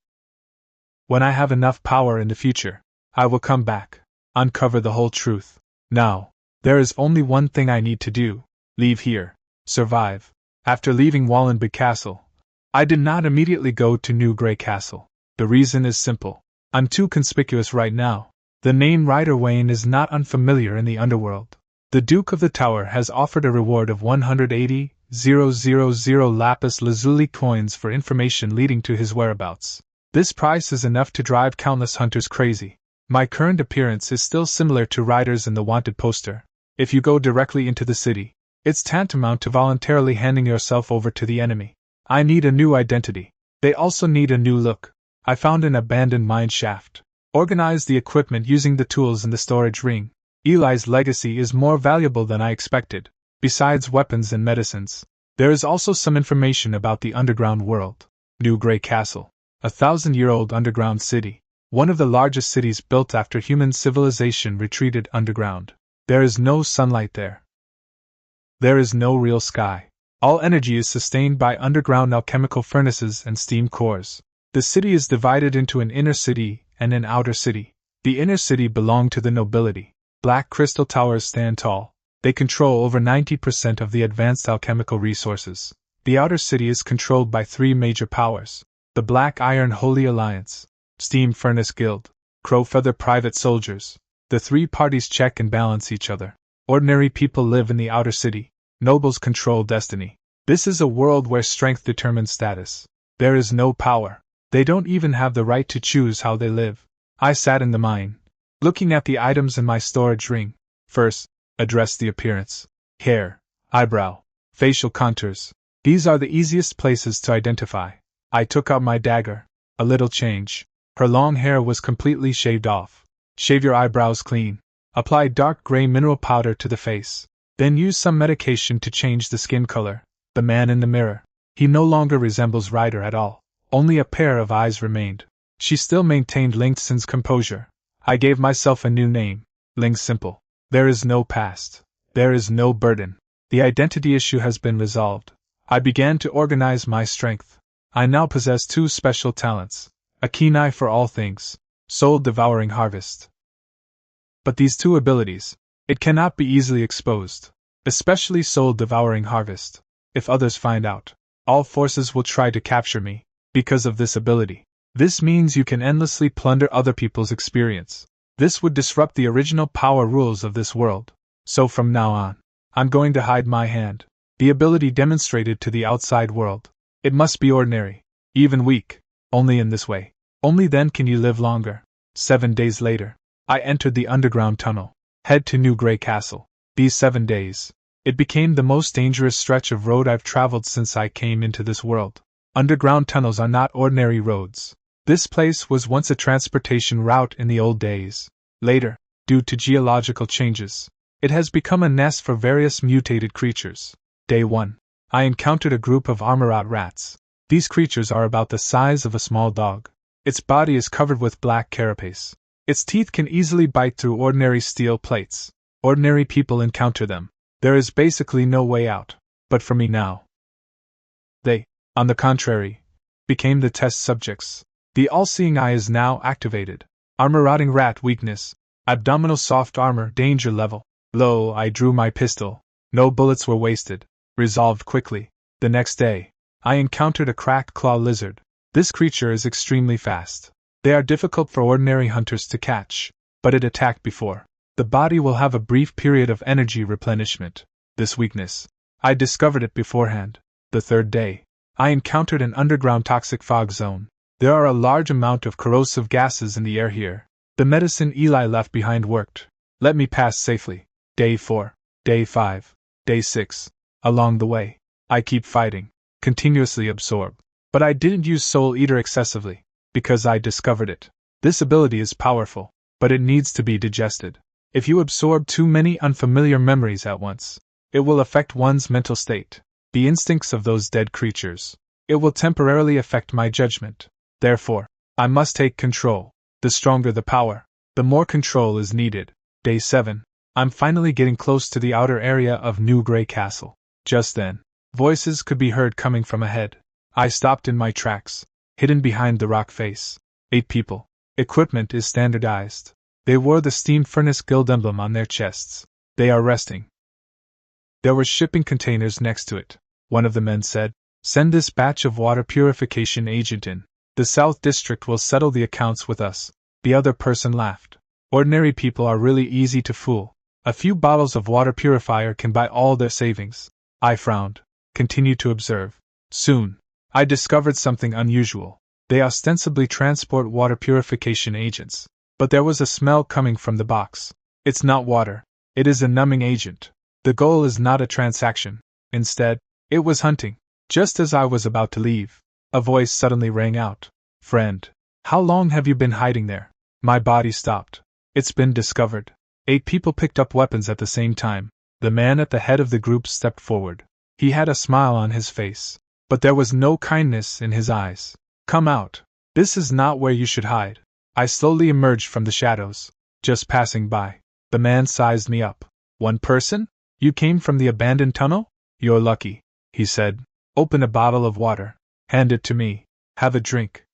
When I have enough power in the future, I will come back. Uncover the whole truth. Now, there is only one thing I need to do. Leave here. Survive. After leaving Wallenberg Castle, I did not immediately go to New Grey Castle. The reason is simple. I'm too conspicuous right now. The name Ryder Wayne is not unfamiliar in the underworld. The Duke of the Tower has offered a reward of 180,000 lapis lazuli coins for information leading to his whereabouts. This price is enough to drive countless hunters crazy. My current appearance is still similar to Ryder's in the wanted poster. If you go directly into the city, It's tantamount to voluntarily handing yourself over to the enemy. I need a new identity. They also need a new look. I found an abandoned mine shaft. Organized the equipment using the tools in the storage ring. Eli's legacy is more valuable than I expected. Besides weapons and medicines, there is also some information about the underground world. New Grey Castle. 1,000-year-old underground city. One of the largest cities built after human civilization retreated underground. There is no sunlight there. There is no real sky. All energy is sustained by underground alchemical furnaces and steam cores. The city is divided into an inner city and an outer city. The inner city belonged to the nobility. Black crystal towers stand tall. They control over 90% of the advanced alchemical resources. The outer city is controlled by 3 major powers. The Black Iron Holy Alliance, Steam Furnace Guild, Crowfeather Private Soldiers. The 3 parties check and balance each other. Ordinary people live in the outer city. Nobles control destiny. This is a world where strength determines status. There is no power. They don't even have the right to choose how they live. I sat in the mine, looking at the items in my storage ring. First, address the appearance. Hair, eyebrow, facial contours. These are the easiest places to identify. I took out my dagger. A little change. Her long hair was completely shaved off. Shave your eyebrows clean. Apply dark gray mineral powder to the face. Then use some medication to change the skin color. The man in the mirror. He no longer resembles Ryder at all. Only a pair of eyes remained. She still maintained Ling Tsin's composure. I gave myself a new name. Ling Simple. There is no past. There is no burden. The identity issue has been resolved. I began to organize my strength. I now possess 2 special talents. A keen eye for all things. Soul-devouring harvest. But these 2 abilities, it cannot be easily exposed. Especially soul-devouring harvest. If others find out, all forces will try to capture me. Because of this ability. This means you can endlessly plunder other people's experience. This would disrupt the original power rules of this world. So from now on, I'm going to hide my hand. The ability demonstrated to the outside world. It must be ordinary, even weak. Only in this way. Only then can you live longer. 7 days later, I entered the underground tunnel. Head to New Grey Castle. These 7 days. It became the most dangerous stretch of road I've traveled since I came into this world. Underground tunnels are not ordinary roads. This place was once a transportation route in the old days. Later, due to geological changes, it has become a nest for various mutated creatures. Day 1. I encountered a group of armor-out rats. These creatures are about the size of a small dog. Its body is covered with black carapace. Its teeth can easily bite through ordinary steel plates. Ordinary people encounter them. There is basically no way out. But for me now. They, on the contrary, became the test subjects. The all-seeing eye is now activated. Armor-rotting rat weakness. Abdominal soft armor danger level. Low. I drew my pistol. No bullets were wasted. Resolved quickly. The next day, I encountered a cracked claw lizard. This creature is extremely fast. They are difficult for ordinary hunters to catch, but it attacked before. The body will have a brief period of energy replenishment. This weakness, I discovered it beforehand. The 3rd day, I encountered an underground toxic fog zone. There are a large amount of corrosive gases in the air here. The medicine Eli left behind worked. Let me pass safely. Day 4, Day 5, Day 6. Along the way, I keep fighting, continuously absorb. But I didn't use Soul Eater excessively, because I discovered it. This ability is powerful, but it needs to be digested. If you absorb too many unfamiliar memories at once, it will affect one's mental state, the instincts of those dead creatures. It will temporarily affect my judgment. Therefore, I must take control. The stronger the power, the more control is needed. Day 7. I'm finally getting close to the outer area of New Grey Castle. Just then, voices could be heard coming from ahead. I stopped in my tracks, hidden behind the rock face. 8 people. Equipment is standardized. They wore the Steam Furnace Guild emblem on their chests. They are resting. There were shipping containers next to it. One of the men said, "Send this batch of water purification agent in. The South District will settle the accounts with us." The other person laughed. Ordinary people are really easy to fool. A few bottles of water purifier can buy all their savings. I frowned. Continued to observe. Soon, I discovered something unusual. They ostensibly transport water purification agents. But there was a smell coming from the box. It's not water. It is a numbing agent. The goal is not a transaction. Instead, it was hunting. Just as I was about to leave, a voice suddenly rang out. Friend, how long have you been hiding there? My body stopped. It's been discovered. 8 people picked up weapons at the same time. The man at the head of the group stepped forward. He had a smile on his face, but there was no kindness in his eyes. Come out. This is not where you should hide. I slowly emerged from the shadows. Just passing by. The man sized me up. One person? You came from the abandoned tunnel? You're lucky, he said. Open a bottle of water. Hand it to me. Have a drink.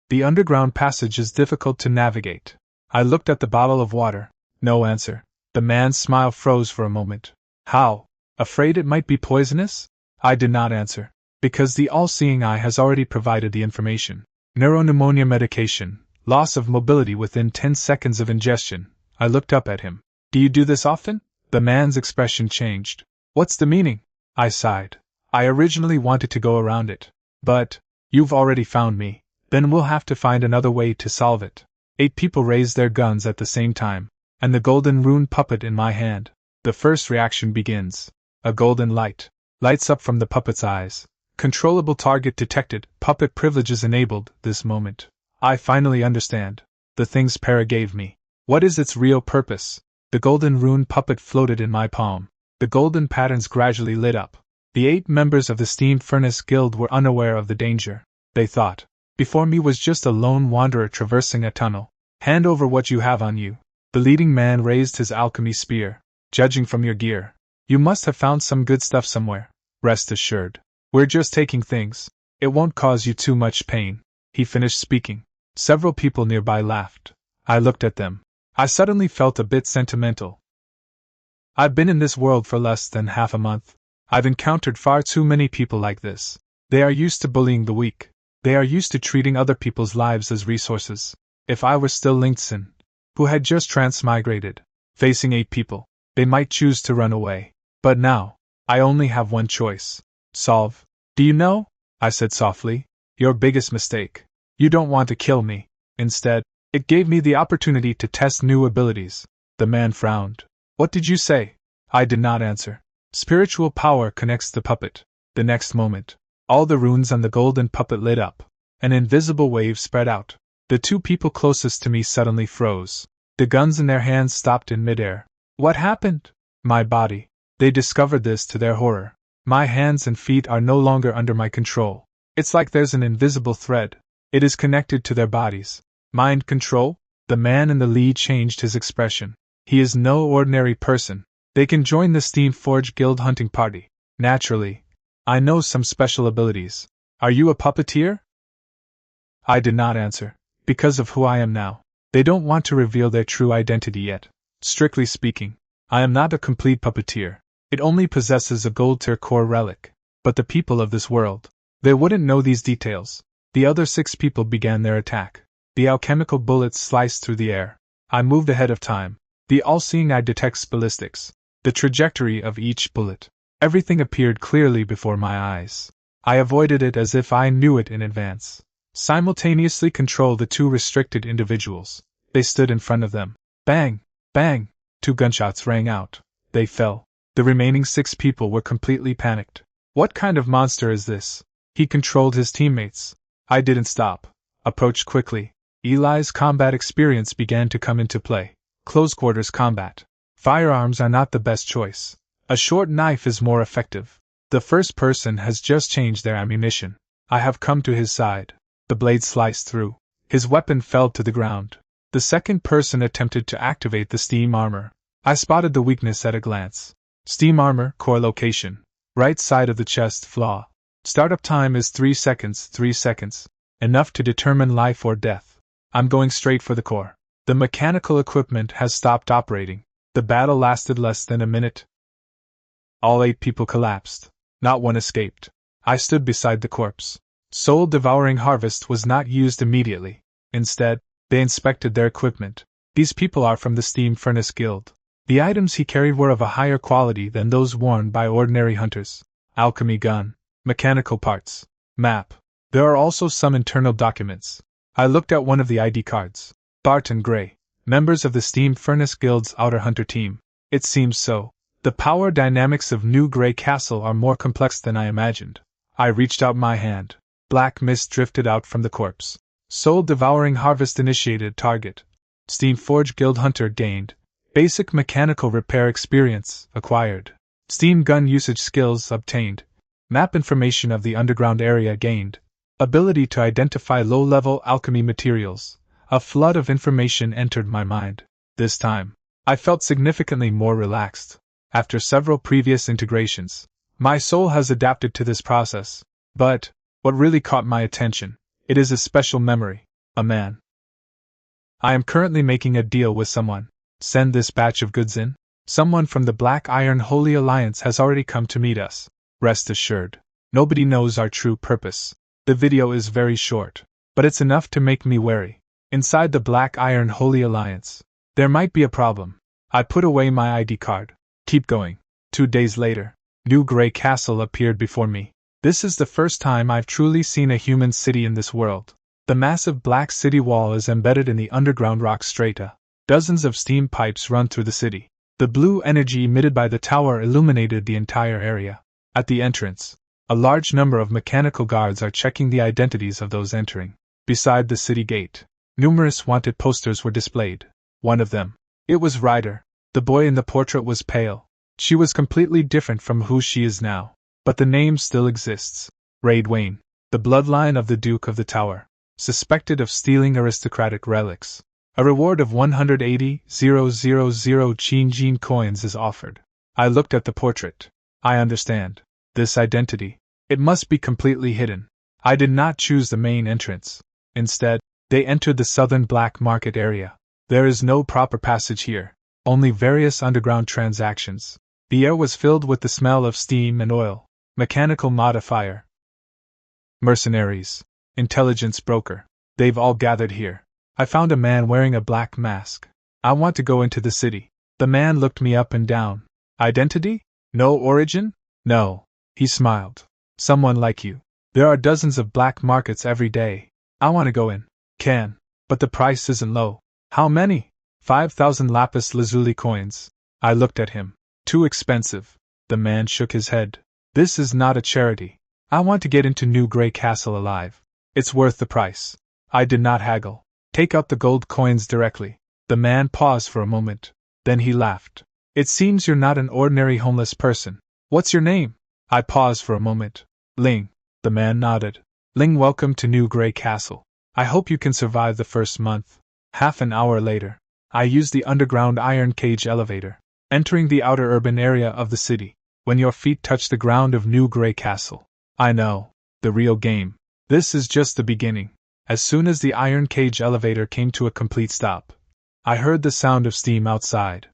The underground passage is difficult to navigate. I looked at the bottle of water. No answer. The man's smile froze for a moment. How? Afraid it might be poisonous? I did not answer. Because the all-seeing eye has already provided the information. Neuropneumonia medication. Loss of mobility within 10 seconds of ingestion. I looked up at him. Do you do this often? The man's expression changed. What's the meaning? I sighed. I originally wanted to go around it. But, you've already found me. Then we'll have to find another way to solve it. 8 people raised their guns at the same time, and the golden rune puppet in my hand. The first reaction begins. A golden light lights up from the puppet's eyes. Controllable target detected, puppet privileges enabled. This moment, I finally understand. The things Para gave me. What is its real purpose? The golden rune puppet floated in my palm. The golden patterns gradually lit up. The 8 members of the Steam Furnace Guild were unaware of the danger. They thought, before me was just a lone wanderer traversing a tunnel. Hand over what you have on you. The leading man raised his alchemy spear. Judging from your gear, you must have found some good stuff somewhere. Rest assured. We're just taking things. It won't cause you too much pain. He finished speaking. Several people nearby laughed. I looked at them. I suddenly felt a bit sentimental. I've been in this world for less than half a month. I've encountered far too many people like this. They are used to bullying the weak. They are used to treating other people's lives as resources. If I were still Linkson, who had just transmigrated, facing 8 people, they might choose to run away. But now, I only have one choice. Solve. Do you know? I said softly. Your biggest mistake. You don't want to kill me. Instead, it gave me the opportunity to test new abilities. The man frowned. What did you say? I did not answer. Spiritual power connects the puppet. The next moment, all the runes on the golden puppet lit up. An invisible wave spread out. The 2 people closest to me suddenly froze. The guns in their hands stopped in midair. What happened? My body. They discovered this to their horror. My hands and feet are no longer under my control. It's like there's an invisible thread. It is connected to their bodies. Mind control? The man in the lead changed his expression. He is no ordinary person. They can join the Steam Forge Guild hunting party. Naturally. I know some special abilities. Are you a puppeteer? I did not answer. Because of who I am now. They don't want to reveal their true identity yet. Strictly speaking, I am not a complete puppeteer. It only possesses a gold tier core relic. But the people of this world, they wouldn't know these details. The other 6 people began their attack. The alchemical bullets sliced through the air. I moved ahead of time. The all-seeing eye detects ballistics. The trajectory of each bullet. Everything appeared clearly before my eyes. I avoided it as if I knew it in advance. Simultaneously control the 2 restricted individuals. They stood in front of them. Bang! Bang! 2 gunshots rang out. They fell. The remaining 6 people were completely panicked. What kind of monster is this? He controlled his teammates. I didn't stop. Approached quickly. Eli's combat experience began to come into play. Close quarters combat. Firearms are not the best choice. A short knife is more effective. The first person has just changed their ammunition. I have come to his side. The blade sliced through. His weapon fell to the ground. The second person attempted to activate the steam armor. I spotted the weakness at a glance. Steam armor, core location. Right side of the chest flaw. Startup time is 3 seconds, 3 seconds. Enough to determine life or death. I'm going straight for the core. The mechanical equipment has stopped operating. The battle lasted less than a minute. All 8 people collapsed. Not one escaped. I stood beside the corpse. Soul-devouring harvest was not used immediately. Instead, they inspected their equipment. These people are from the Steam Furnace Guild. The items he carried were of a higher quality than those worn by ordinary hunters. Alchemy gun, mechanical parts, map. There are also some internal documents. I looked at one of the ID cards. Bart and Gray, members of the Steam Furnace Guild's Outer Hunter team. It seems so. The power dynamics of New Grey Castle are more complex than I imagined. I reached out my hand. Black mist drifted out from the corpse. Soul-devouring harvest initiated target. Steamforge Guild Hunter gained. Basic mechanical repair experience acquired. Steam gun usage skills obtained. Map information of the underground area gained. Ability to identify low-level alchemy materials. A flood of information entered my mind. This time, I felt significantly more relaxed. After several previous integrations, my soul has adapted to this process. But, what really caught my attention, it is a special memory. A man. I am currently making a deal with someone. Send this batch of goods in. Someone from the Black Iron Holy Alliance has already come to meet us. Rest assured, nobody knows our true purpose. The video is very short, but it's enough to make me wary. Inside the Black Iron Holy Alliance, there might be a problem. I put away my ID card. Keep going. 2 days later, New Grey Castle appeared before me. This is the first time I've truly seen a human city in this world. The massive black city wall is embedded in the underground rock strata. Dozens of steam pipes run through the city. The blue energy emitted by the tower illuminated the entire area. At the entrance, a large number of mechanical guards are checking the identities of those entering. Beside the city gate, numerous wanted posters were displayed. One of them. It was Ryder. The boy in the portrait was pale. She was completely different from who she is now. But the name still exists. Raid Wayne. The bloodline of the Duke of the Tower. Suspected of stealing aristocratic relics. A reward of 180,000 Chin coins is offered. I looked at the portrait. I understand. This identity. It must be completely hidden. I did not choose the main entrance. Instead, they entered the southern black market area. There is no proper passage here, only various underground transactions. The air was filled with the smell of steam and oil. Mechanical modifier. Mercenaries. Intelligence broker. They've all gathered here. I found a man wearing a black mask. I want to go into the city. The man looked me up and down. Identity? No origin? No. He smiled. Someone like you. There are dozens of black markets every day. I want to go in. Can. But the price isn't low. How many? 5,000 lapis lazuli coins. I looked at him. Too expensive. The man shook his head. This is not a charity. I want to get into New Grey Castle alive. It's worth the price. I did not haggle. Take out the gold coins directly. The man paused for a moment. Then he laughed. It seems you're not an ordinary homeless person. What's your name? I paused for a moment. Ling. The man nodded. Ling, welcome to New Grey Castle. I hope you can survive the first month. Half an hour later, I used the underground iron cage elevator, entering the outer urban area of the city. When your feet touch the ground of New Grey Castle, I know. The real game. This is just the beginning. As soon as the iron cage elevator came to a complete stop, I heard the sound of steam outside.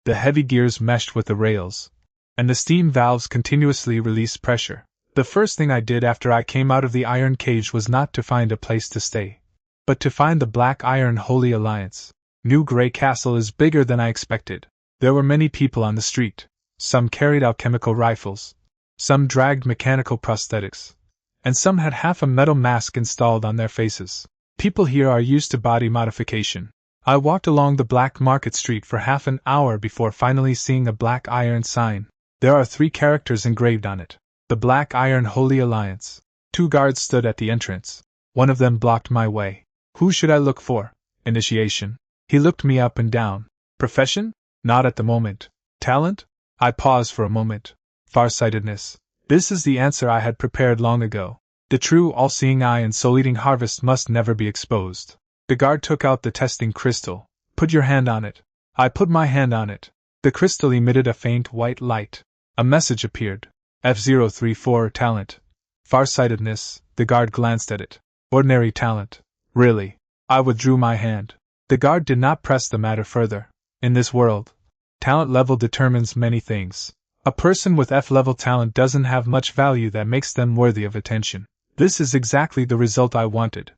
The heavy gears meshed with the rails, and the steam valves continuously released pressure. The first thing I did after I came out of the iron cage was not to find a place to stay, but to find the Black Iron Holy Alliance. New Grey Castle is bigger than I expected. There were many people on the street. Some carried out chemical rifles. Some dragged mechanical prosthetics. And some had half a metal mask installed on their faces. People here are used to body modification. I walked along the Black Market Street for half an hour before finally seeing a black iron sign. There are 3 characters engraved on it. The Black Iron Holy Alliance. 2 guards stood at the entrance. One of them blocked my way. Who should I look for? Initiation. He looked me up and down. Profession? Not at the moment. Talent? I paused for a moment. Farsightedness. This is the answer I had prepared long ago. The true all-seeing eye and soul-eating harvest must never be exposed. The guard took out the testing crystal. Put your hand on it. I put my hand on it. The crystal emitted a faint white light. A message appeared. F034 talent. Farsightedness. The guard glanced at it. Ordinary talent. Really? I withdrew my hand. The guard did not press the matter further. In this world, talent level determines many things. A person with F-level talent doesn't have much value that makes them worthy of attention. This is exactly the result I wanted.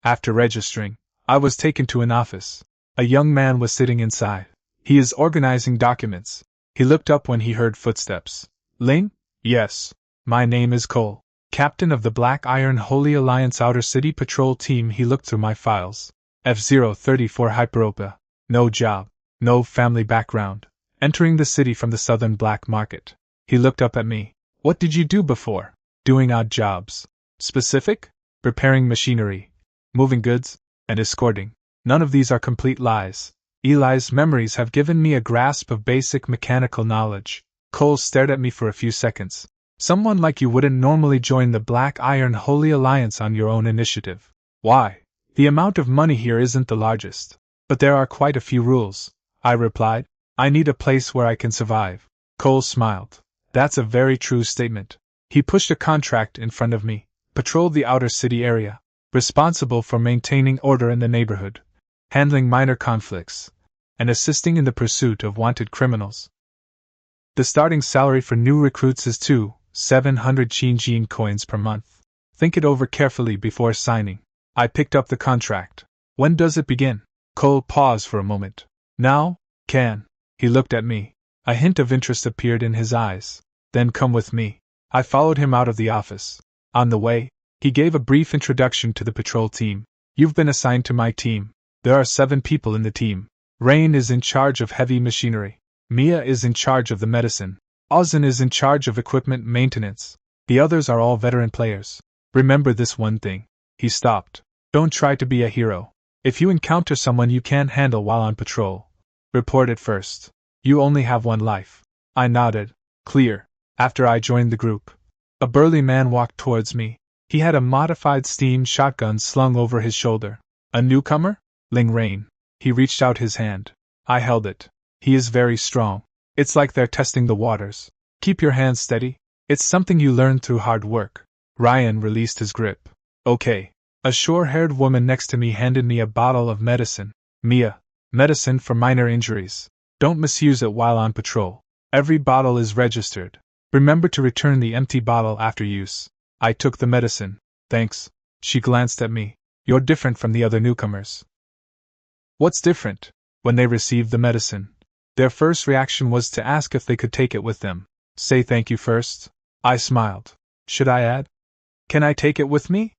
After registering, I was taken to an office. A young man was sitting inside. He is organizing documents. He looked up when he heard footsteps. Ling? Yes. My name is Cole, captain of the Black Iron Holy Alliance Outer City Patrol Team. He looked through my files. F034 Hyperopa. No job. No family background. entering the city from the southern black market. He looked up at me. What did you do before? Doing odd jobs. Specific? Repairing machinery, moving goods, and escorting. None of these are complete lies. Eli's memories have given me a grasp of basic mechanical knowledge. Cole stared at me for a few seconds. Someone like you wouldn't normally join the Black Iron Holy Alliance on your own initiative. Why? The amount of money here isn't the largest. But there are quite a few rules, I replied. I need a place where I can survive. Cole smiled. That's a very true statement. He pushed a contract in front of me. Patrol the outer city area. Responsible for maintaining order in the neighborhood. Handling minor conflicts. And assisting in the pursuit of wanted criminals. The starting salary for new recruits is 700 Chinjin coins per month. Think it over carefully before signing. I picked up the contract. When does it begin? Cole paused for a moment. Now, can. He looked at me. A hint of interest appeared in his eyes. Then come with me. I followed him out of the office. On the way, he gave a brief introduction to the patrol team. You've been assigned to my team. There are 7 people in the team. Rain is in charge of heavy machinery. Mia is in charge of the medicine. Ozan is in charge of equipment maintenance. The others are all veteran players. Remember this one thing. He stopped. Don't try to be a hero. If you encounter someone you can't handle while on patrol, report it first. You only have one life. I nodded. Clear. After I joined the group, a burly man walked towards me. He had a modified steam shotgun slung over his shoulder. A newcomer? Ling Rain. He reached out his hand. I held it. He is very strong. It's like they're testing the waters. Keep your hands steady. It's something you learn through hard work. Ryan released his grip. Okay. A short-haired woman next to me handed me a bottle of medicine. Mia. Medicine for minor injuries. Don't misuse it while on patrol. Every bottle is registered. Remember to return the empty bottle after use. I took the medicine. Thanks. She glanced at me. You're different from the other newcomers. What's different? When they received the medicine, their first reaction was to ask if they could take it with them. Say thank you first. I smiled. Should I add? Can I take it with me?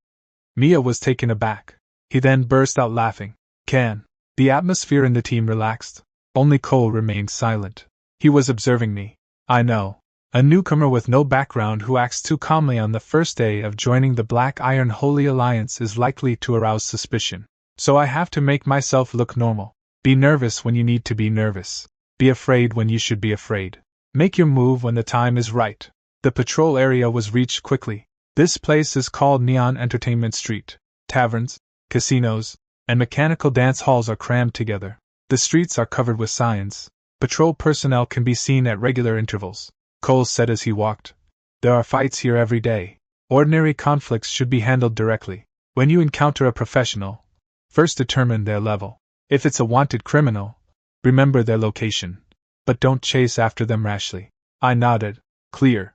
Mia was taken aback. He then burst out laughing. Can. The atmosphere in the team relaxed. Only Cole remained silent. He was observing me. I know. A newcomer with no background who acts too calmly on the first day of joining the Black Iron Holy Alliance is likely to arouse suspicion. So I have to make myself look normal. Be nervous when you need to be nervous. Be afraid when you should be afraid. Make your move when the time is right. The patrol area was reached quickly. This place is called Neon Entertainment Street. Taverns, casinos, and mechanical dance halls are crammed together. The streets are covered with signs. Patrol personnel can be seen at regular intervals. Cole said as he walked. There are fights here every day. Ordinary conflicts should be handled directly. When you encounter a professional, first determine their level. If it's a wanted criminal, remember their location. But don't chase after them rashly. I nodded. Clear.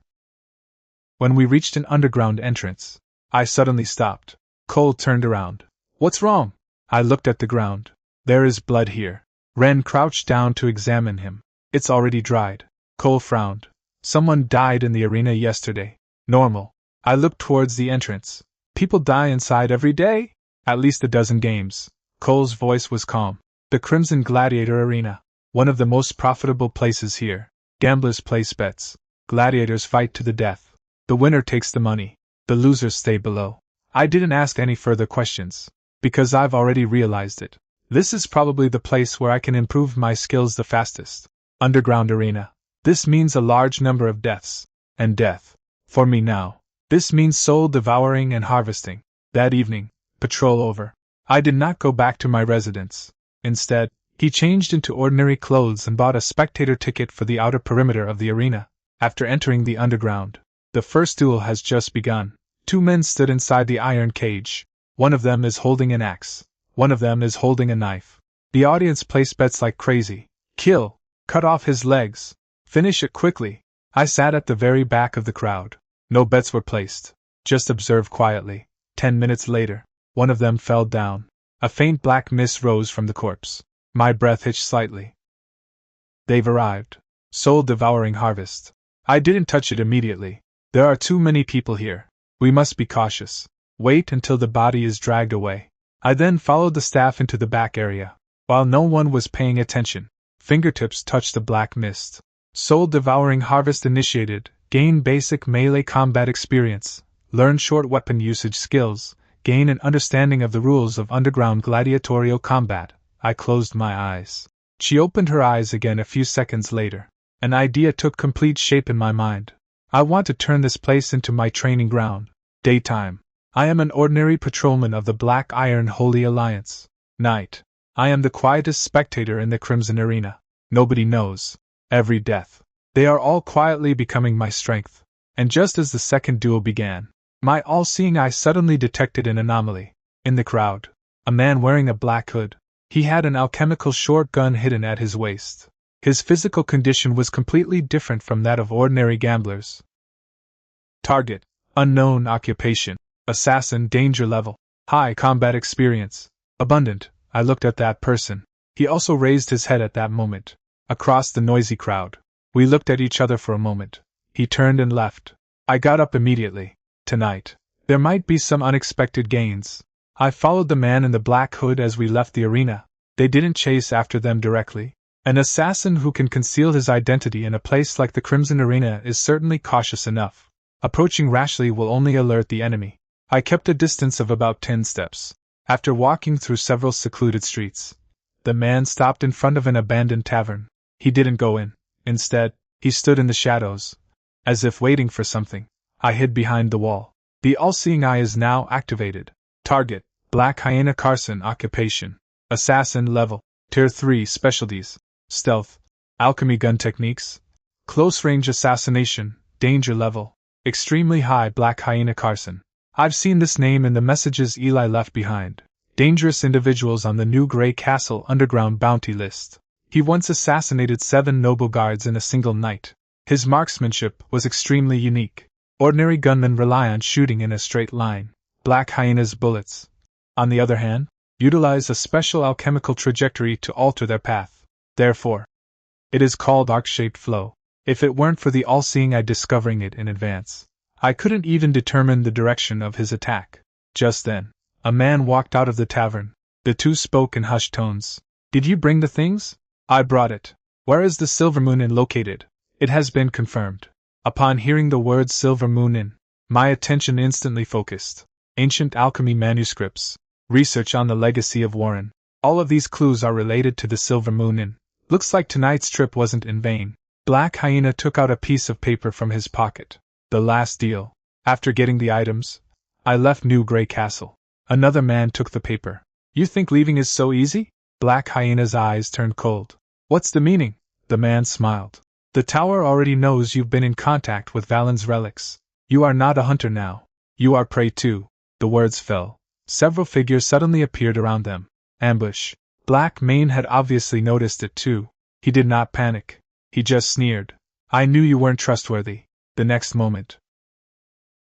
When we reached an underground entrance, I suddenly stopped. Cole turned around. What's wrong? I looked at the ground. There is blood here. Ren crouched down to examine him. It's already dried. Cole frowned. Someone died in the arena yesterday. Normal. I looked towards the entrance. People die inside every day? At least a dozen games. Cole's voice was calm. The Crimson Gladiator Arena. One of the most profitable places here. Gamblers place bets. Gladiators fight to the death. The winner takes the money. The losers stay below. I didn't ask any further questions, because I've already realized it. This is probably the place where I can improve my skills the fastest. Underground arena. This means a large number of deaths. And death. For me now. This means soul devouring and harvesting. That evening, patrol over, I did not go back to my residence. Instead, he changed into ordinary clothes and bought a spectator ticket for the outer perimeter of the arena. After entering the underground, the first duel has just begun. 2 men stood inside the iron cage. One of them is holding an axe. One of them is holding a knife. The audience placed bets like crazy. Kill. Cut off his legs. Finish it quickly. I sat at the very back of the crowd. No bets were placed. Just observed quietly. 10 minutes later, one of them fell down. A faint black mist rose from the corpse. My breath hitched slightly. They've arrived. Soul-devouring harvest. I didn't touch it immediately. There are too many people here. We must be cautious. Wait until the body is dragged away. I then followed the staff into the back area. While no one was paying attention, Fingertips touched the black mist. Soul-devouring harvest initiated. Gain basic melee combat experience. Learn short weapon usage skills. Gain an understanding of the rules of underground gladiatorial combat. I closed my eyes. She opened her eyes again a few seconds later. An idea took complete shape in my mind. I want to turn this place into my training ground. Daytime. I am an ordinary patrolman of the Black Iron Holy Alliance. Night. I am the quietest spectator in the Crimson Arena. Nobody knows. Every death. They are all quietly becoming my strength. And just as the second duel began, my all-seeing eye suddenly detected an anomaly. In the crowd, a man wearing a black hood. He had an alchemical short gun hidden at his waist. His physical condition was completely different from that of ordinary gamblers. Target: unknown occupation. Assassin danger level. High combat experience. Abundant. I looked at that person. He also raised his head at that moment. Across the noisy crowd. We looked at each other for a moment. He turned and left. I got up immediately. Tonight, there might be some unexpected gains. I followed the man in the black hood as we left the arena. They didn't chase after them directly. An assassin who can conceal his identity in a place like the Crimson Arena is certainly cautious enough. Approaching rashly will only alert the enemy. I kept a distance of about 10 steps. After walking through several secluded streets, the man stopped in front of an abandoned tavern. He didn't go in. Instead, he stood in the shadows, as if waiting for something. I hid behind the wall. The all-seeing eye is now activated. Target: Black Hyena Carson occupation. Assassin level. Tier 3 specialties. Stealth. Alchemy gun techniques. Close-range assassination. Danger level. Extremely high. Black Hyena Carson. I've seen this name in the messages Eli left behind. Dangerous individuals on the New Grey Castle underground bounty list. He once assassinated 7 noble guards in a single night. His marksmanship was extremely unique. Ordinary gunmen rely on shooting in a straight line. Black Hyena's bullets, on the other hand, utilize a special alchemical trajectory to alter their path. Therefore, it is called arc-shaped flow. If it weren't for the all-seeing eye discovering it in advance, I couldn't even determine the direction of his attack. Just then, a man walked out of the tavern. The two spoke in hushed tones. "Did you bring the things?" "I brought it." "Where is the Silver Moon Inn located?" "It has been confirmed." Upon hearing the words Silver Moon Inn, my attention instantly focused. Ancient alchemy manuscripts. Research on the legacy of Warren. All of these clues are related to the Silver Moon Inn. Looks like tonight's trip wasn't in vain. Black Hyena took out a piece of paper from his pocket. The last deal. After getting the items, I left New Grey Castle. Another man took the paper. "You think leaving is so easy?" Black Hyena's eyes turned cold. "What's the meaning?" The man smiled. "The tower already knows you've been in contact with Valen's relics. You are not a hunter now. You are prey too." The words fell. Several figures suddenly appeared around them. Ambush. Black Mane had obviously noticed it too. He did not panic. He just sneered. "I knew you weren't trustworthy." The next moment,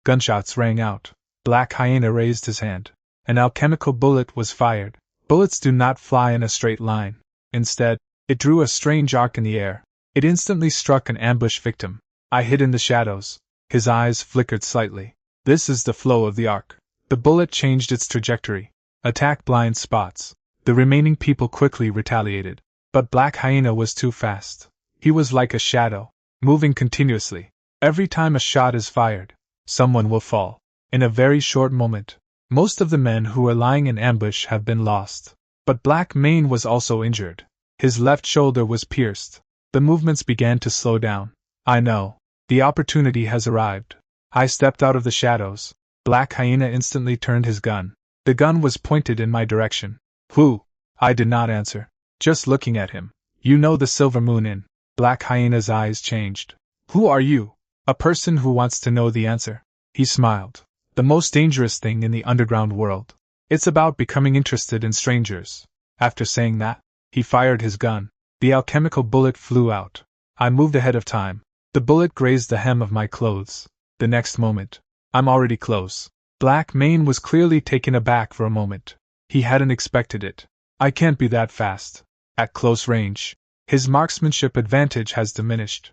gunshots rang out. Black Hyena raised his hand. An alchemical bullet was fired. Bullets do not fly in a straight line. Instead, it drew a strange arc in the air. It instantly struck an ambush victim. I hid in the shadows. His eyes flickered slightly. "This is the flow of the arc." The bullet changed its trajectory. Attack blind spots. The remaining people quickly retaliated. But Black Hyena was too fast. He was like a shadow, moving continuously. Every time a shot is fired, someone will fall. In a very short moment, most of the men who were lying in ambush have been lost. But Black Mane was also injured. His left shoulder was pierced. The movements began to slow down. "I know. The opportunity has arrived." I stepped out of the shadows. Black Hyena instantly turned his gun. The gun was pointed in my direction. "Who?" I did not answer. Just looking at him. "You know the Silver Moon Inn." Black Hyena's eyes changed. "Who are you?" "A person who wants to know the answer." He smiled. "The most dangerous thing in the underground world. It's about becoming interested in strangers." After saying that, he fired his gun. The alchemical bullet flew out. I moved ahead of time. The bullet grazed the hem of my clothes. The next moment, I'm already close. Black Mane was clearly taken aback for a moment. He hadn't expected it. I can't be that fast. At close range, his marksmanship advantage has diminished.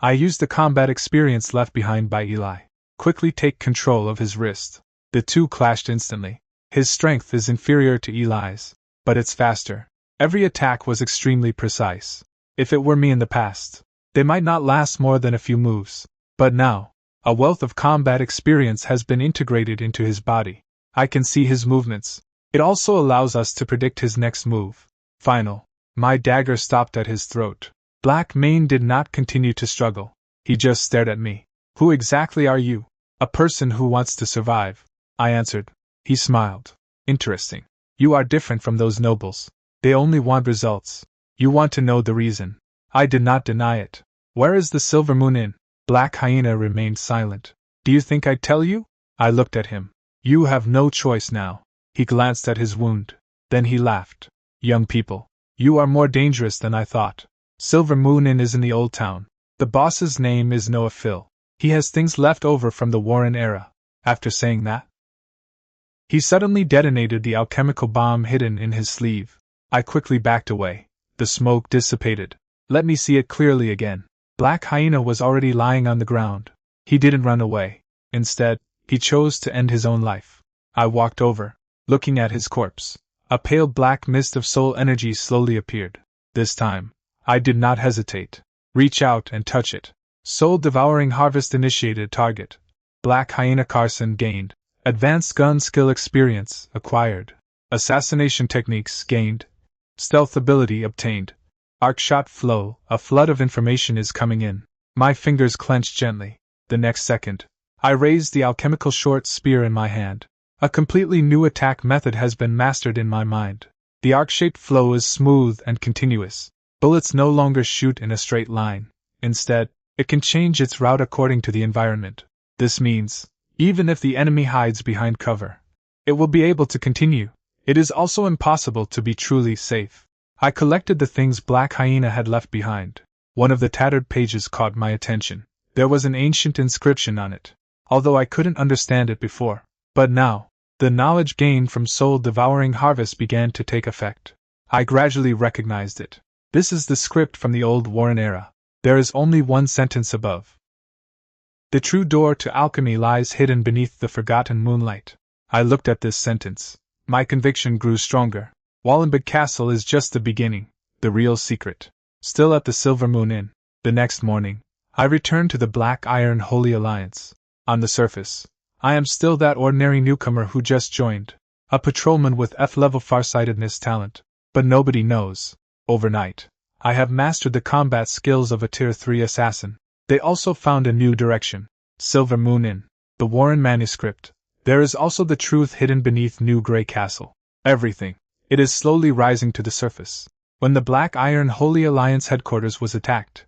I used the combat experience left behind by Eli. Quickly take control of his wrist. The two clashed instantly. His strength is inferior to Eli's, but it's faster. Every attack was extremely precise. If it were me in the past, they might not last more than a few moves. But now, a wealth of combat experience has been integrated into his body. I can see his movements. It also allows us to predict his next move. Final. My dagger stopped at his throat. Black Mane did not continue to struggle. He just stared at me. Who exactly are you? A person who wants to survive, I answered. He smiled. Interesting. You are different from those nobles. They only want results. You want to know the reason. I did not deny it. Where is the Silver Moon Inn? Black Hyena remained silent. Do you think I'd tell you? I looked at him. You have no choice now. He glanced at his wound. Then he laughed. Young people, you are more dangerous than I thought. Silver Moon Inn is in the old town. The boss's name is Noah Phil. He has things left over from the Warren era. After saying that, he suddenly detonated the alchemical bomb hidden in his sleeve. I quickly backed away. The smoke dissipated. Let me see it clearly again. Black Hyena was already lying on the ground. He didn't run away. Instead, he chose to end his own life. I walked over, looking at his corpse. A pale black mist of soul energy slowly appeared. This time, I did not hesitate. Reach out and touch it. Soul-devouring harvest initiated target. Black Hyena Carson gained. Advanced gun skill experience acquired. Assassination techniques gained. Stealth ability obtained. Arc shot flow, a flood of information is coming in. My fingers clenched gently. The next second, I raised the alchemical short spear in my hand. A completely new attack method has been mastered in my mind. The arc-shaped flow is smooth and continuous. Bullets no longer shoot in a straight line. Instead, it can change its route according to the environment. This means, even if the enemy hides behind cover, it will be able to continue. It is also impossible to be truly safe. I collected the things Black Hyena had left behind. One of the tattered pages caught my attention. There was an ancient inscription on it, although I couldn't understand it before. But now, the knowledge gained from soul-devouring harvest began to take effect. I gradually recognized it. This is the script from the old Warren era. There is only one sentence above. The true door to alchemy lies hidden beneath the forgotten moonlight. I looked at this sentence. My conviction grew stronger. Wallenberg Castle is just the beginning, the real secret. Still at the Silver Moon Inn. The next morning, I returned to the Black Iron Holy Alliance. On the surface, I am still that ordinary newcomer who just joined, a patrolman with F-level farsightedness talent. But nobody knows. Overnight, I have mastered the combat skills of a Tier 3 assassin. They also found a new direction. Silver Moon Inn, the Warren manuscript. There is also the truth hidden beneath New Grey Castle. Everything. It is slowly rising to the surface. When the Black Iron Holy Alliance headquarters was attacked,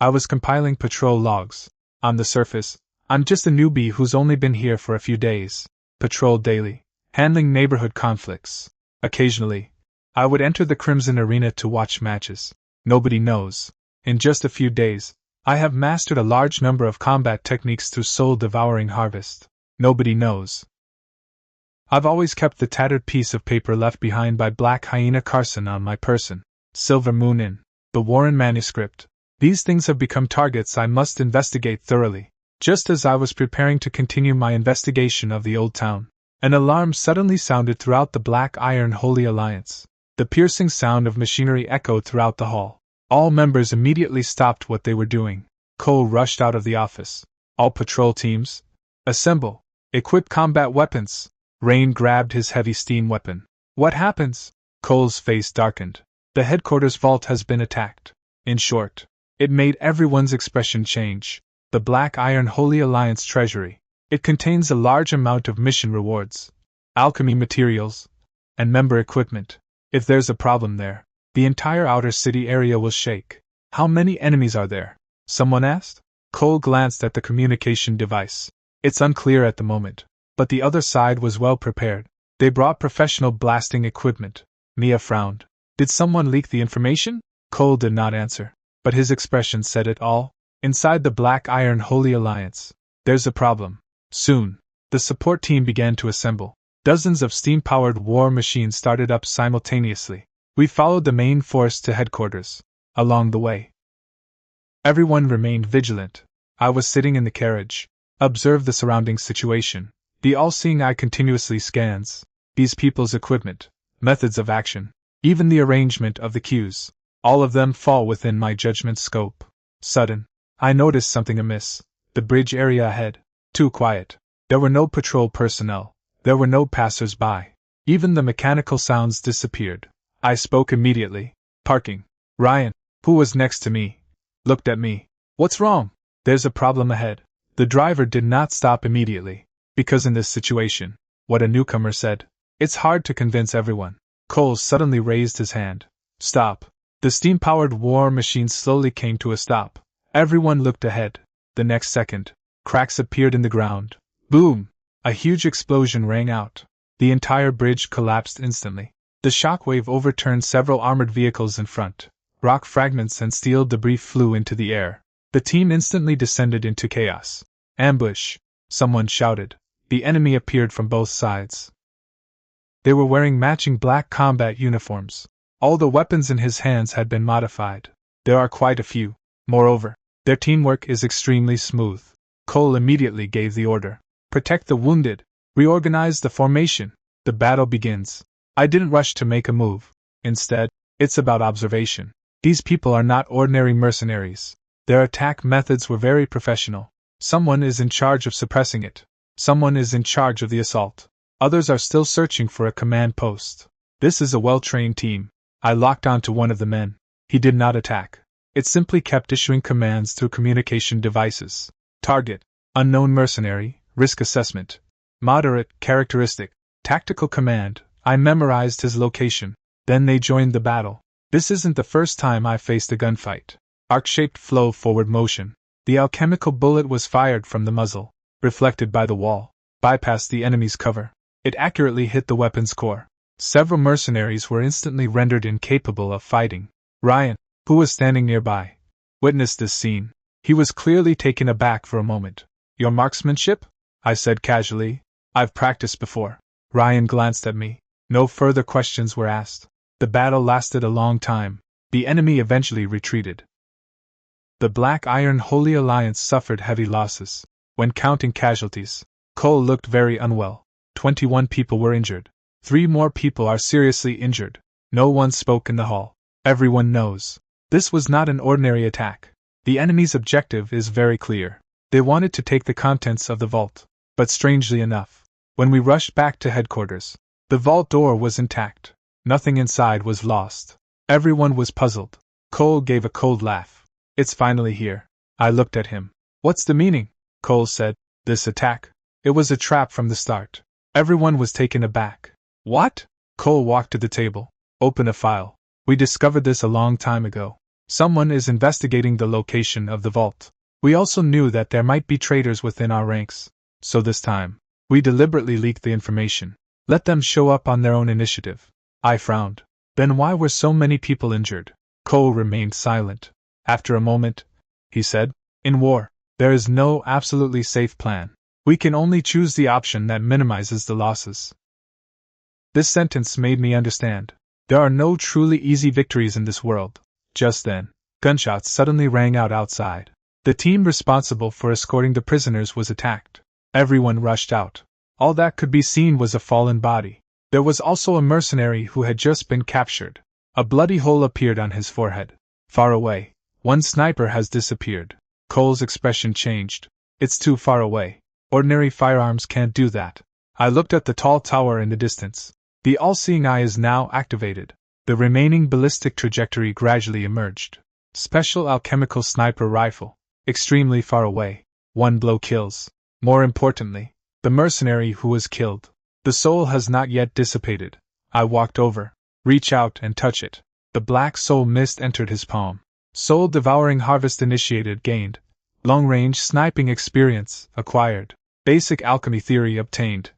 I was compiling patrol logs. On the surface, I'm just a newbie who's only been here for a few days. Patrol daily, handling neighborhood conflicts. Occasionally, I would enter the Crimson Arena to watch matches. Nobody knows. In just a few days, I have mastered a large number of combat techniques through soul-devouring harvest. Nobody knows. I've always kept the tattered piece of paper left behind by Black Hyena Carson on my person. Silver Moon Inn, the Warren manuscript. These things have become targets I must investigate thoroughly. Just as I was preparing to continue my investigation of the old town, an alarm suddenly sounded throughout the Black Iron Holy Alliance. The piercing sound of machinery echoed throughout the hall. All members immediately stopped what they were doing. Cole rushed out of the office. All patrol teams, assemble. Equip combat weapons. Rain grabbed his heavy steam weapon. What happens? Cole's face darkened. The headquarters vault has been attacked. In short, it made everyone's expression change. The Black Iron Holy Alliance treasury. It contains a large amount of mission rewards, alchemy materials, and member equipment. If there's a problem there, the entire outer city area will shake. How many enemies are there? Someone asked. Cole glanced at the communication device. It's unclear at the moment, but the other side was well prepared. They brought professional blasting equipment. Mia frowned. Did someone leak the information? Cole did not answer, but his expression said it all. Inside the Black Iron Holy Alliance, there's a problem. Soon, the support team began to assemble. Dozens of steam-powered war machines started up simultaneously. We followed the main force to headquarters. Along the way, everyone remained vigilant. I was sitting in the carriage. Observe the surrounding situation. The all-seeing eye continuously scans these people's equipment, methods of action. Even the arrangement of the cues. All of them fall within my judgment scope. Sudden. I noticed something amiss. The bridge area ahead. Too quiet. There were no patrol personnel. There were no passers-by. Even the mechanical sounds disappeared. I spoke immediately. Parking. Ryan, who was next to me, looked at me. What's wrong? There's a problem ahead. The driver did not stop immediately. Because in this situation, what a newcomer said, it's hard to convince everyone. Cole suddenly raised his hand. Stop. The steam-powered war machine slowly came to a stop. Everyone looked ahead. The next second, cracks appeared in the ground. Boom! A huge explosion rang out. The entire bridge collapsed instantly. The shockwave overturned several armored vehicles in front. Rock fragments and steel debris flew into the air. The team instantly descended into chaos. Ambush! Someone shouted. The enemy appeared from both sides. They were wearing matching black combat uniforms. All the weapons in his hands had been modified. There are quite a few. Moreover, their teamwork is extremely smooth. Cole immediately gave the order. Protect the wounded. Reorganize the formation. The battle begins. I didn't rush to make a move. Instead, it's about observation. These people are not ordinary mercenaries. Their attack methods were very professional. Someone is in charge of suppressing it. Someone is in charge of the assault. Others are still searching for a command post. This is a well-trained team. I locked onto one of the men. He did not attack. It simply kept issuing commands through communication devices. Target. Unknown mercenary. Risk assessment. Moderate. Characteristic. Tactical command. I memorized his location. Then they joined the battle. This isn't the first time I faced a gunfight. Arc-shaped flow forward motion. The alchemical bullet was fired from the muzzle, reflected by the wall, bypassed the enemy's cover. It accurately hit the weapon's core. Several mercenaries were instantly rendered incapable of fighting. Ryan, who was standing nearby, witnessed this scene. He was clearly taken aback for a moment. Your marksmanship? I said casually. I've practiced before. Ryan glanced at me. No further questions were asked. The battle lasted a long time. The enemy eventually retreated. The Black Iron Holy Alliance suffered heavy losses. When counting casualties, Cole looked very unwell. 21 people were injured. 3 more people are seriously injured. No one spoke in the hall. Everyone knows. This was not an ordinary attack. The enemy's objective is very clear. They wanted to take the contents of the vault. But strangely enough, when we rushed back to headquarters, the vault door was intact. Nothing inside was lost. Everyone was puzzled. Cole gave a cold laugh. It's finally here. I looked at him. What's the meaning? Cole said. This attack. It was a trap from the start. Everyone was taken aback. What? Cole walked to the table. Open a file. We discovered this a long time ago. Someone is investigating the location of the vault. We also knew that there might be traitors within our ranks. So this time, we deliberately leaked the information. Let them show up on their own initiative. I frowned. Then why were so many people injured? Cole remained silent. After a moment, he said, in war, there is no absolutely safe plan. We can only choose the option that minimizes the losses. This sentence made me understand. There are no truly easy victories in this world. Just then, gunshots suddenly rang out outside. The team responsible for escorting the prisoners was attacked. Everyone rushed out. All that could be seen was a fallen body. There was also a mercenary who had just been captured. A bloody hole appeared on his forehead. Far away, one sniper has disappeared. Cole's expression changed. It's too far away. Ordinary firearms can't do that. I looked at the tall tower in the distance. The all-seeing eye is now activated. The remaining ballistic trajectory gradually emerged. Special alchemical sniper rifle. Extremely far away. One blow kills. More importantly, the mercenary who was killed. The soul has not yet dissipated. I walked over. Reach out and touch it. The black soul mist entered his palm. Soul devouring harvest initiated gained. Long-range sniping experience acquired. Basic alchemy theory obtained.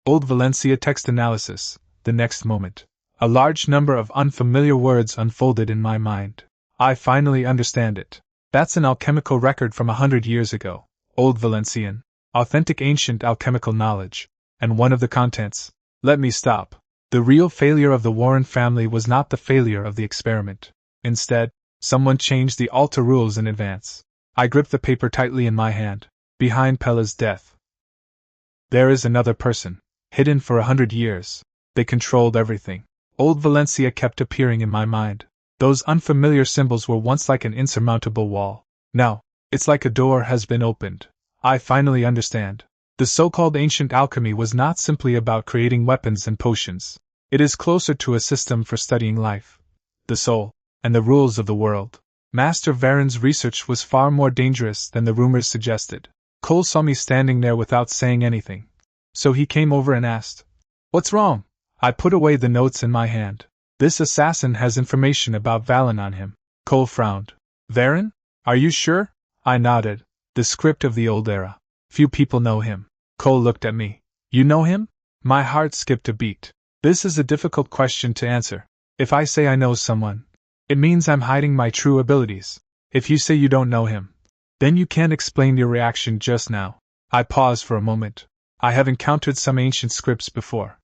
Old Valencia text analysis. The next moment, a large number of unfamiliar words unfolded in my mind. I finally understand it. That's an alchemical record from 100 years ago. Old Valencian. Authentic ancient alchemical knowledge. And one of the contents. Let me stop. The real failure of the Warren family was not the failure of the experiment. Instead, someone changed the altar rules in advance. I gripped the paper tightly in my hand. Behind Pella's death, there is another person, hidden for 100 years. They controlled everything. Old Valencia kept appearing in my mind. Those unfamiliar symbols were once like an insurmountable wall. Now, it's like a door has been opened. I finally understand. The so-called ancient alchemy was not simply about creating weapons and potions. It is closer to a system for studying life, the soul, and the rules of the world. Master Varen's research was far more dangerous than the rumors suggested. Cole saw me standing there without saying anything. So he came over and asked, "What's wrong?" I put away the notes in my hand. "This assassin has information about Valen on him." Cole frowned. "Varen? Are you sure?" I nodded. "The script of the old era. Few people know him." Cole looked at me. "You know him?" My heart skipped a beat. This is a difficult question to answer. If I say I know someone, it means I'm hiding my true abilities. If you say you don't know him, then you can't explain your reaction just now. I paused for a moment. I have encountered some ancient scripts before.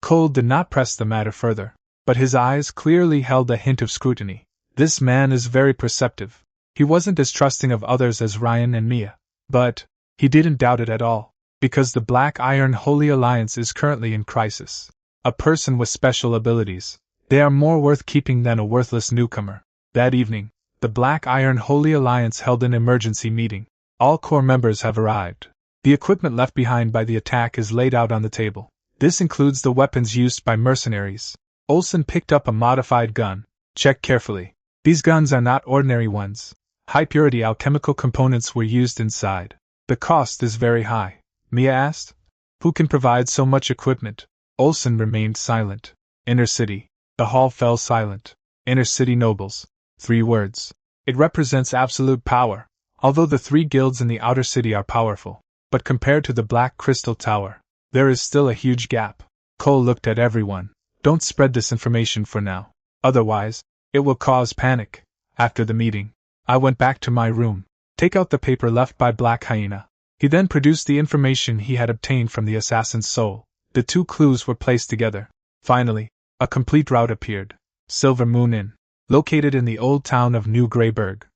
Cole did not press the matter further, but his eyes clearly held a hint of scrutiny. This man is very perceptive. He wasn't as trusting of others as Ryan and Mia, but he didn't doubt it at all, because the Black Iron Holy Alliance is currently in crisis. A person with special abilities, they are more worth keeping than a worthless newcomer. That evening, the Black Iron Holy Alliance held an emergency meeting. All core members have arrived. The equipment left behind by the attack is laid out on the table. This includes the weapons used by mercenaries. Olsen picked up a modified gun. Check carefully. These guns are not ordinary ones. High-purity alchemical components were used inside. The cost is very high. Mia asked. Who can provide so much equipment? Olsen remained silent. Inner city. The hall fell silent. Inner city nobles. 3 words. It represents absolute power. Although the 3 guilds in the outer city are powerful, but compared to the Black Crystal Tower, there is still a huge gap. Cole looked at everyone. Don't spread this information for now. Otherwise, it will cause panic. After the meeting, I went back to my room. Take out the paper left by Black Hyena. He then produced the information he had obtained from the assassin's soul. The 2 clues were placed together. Finally, a complete route appeared. Silver Moon Inn, located in the old town of New Greyburg.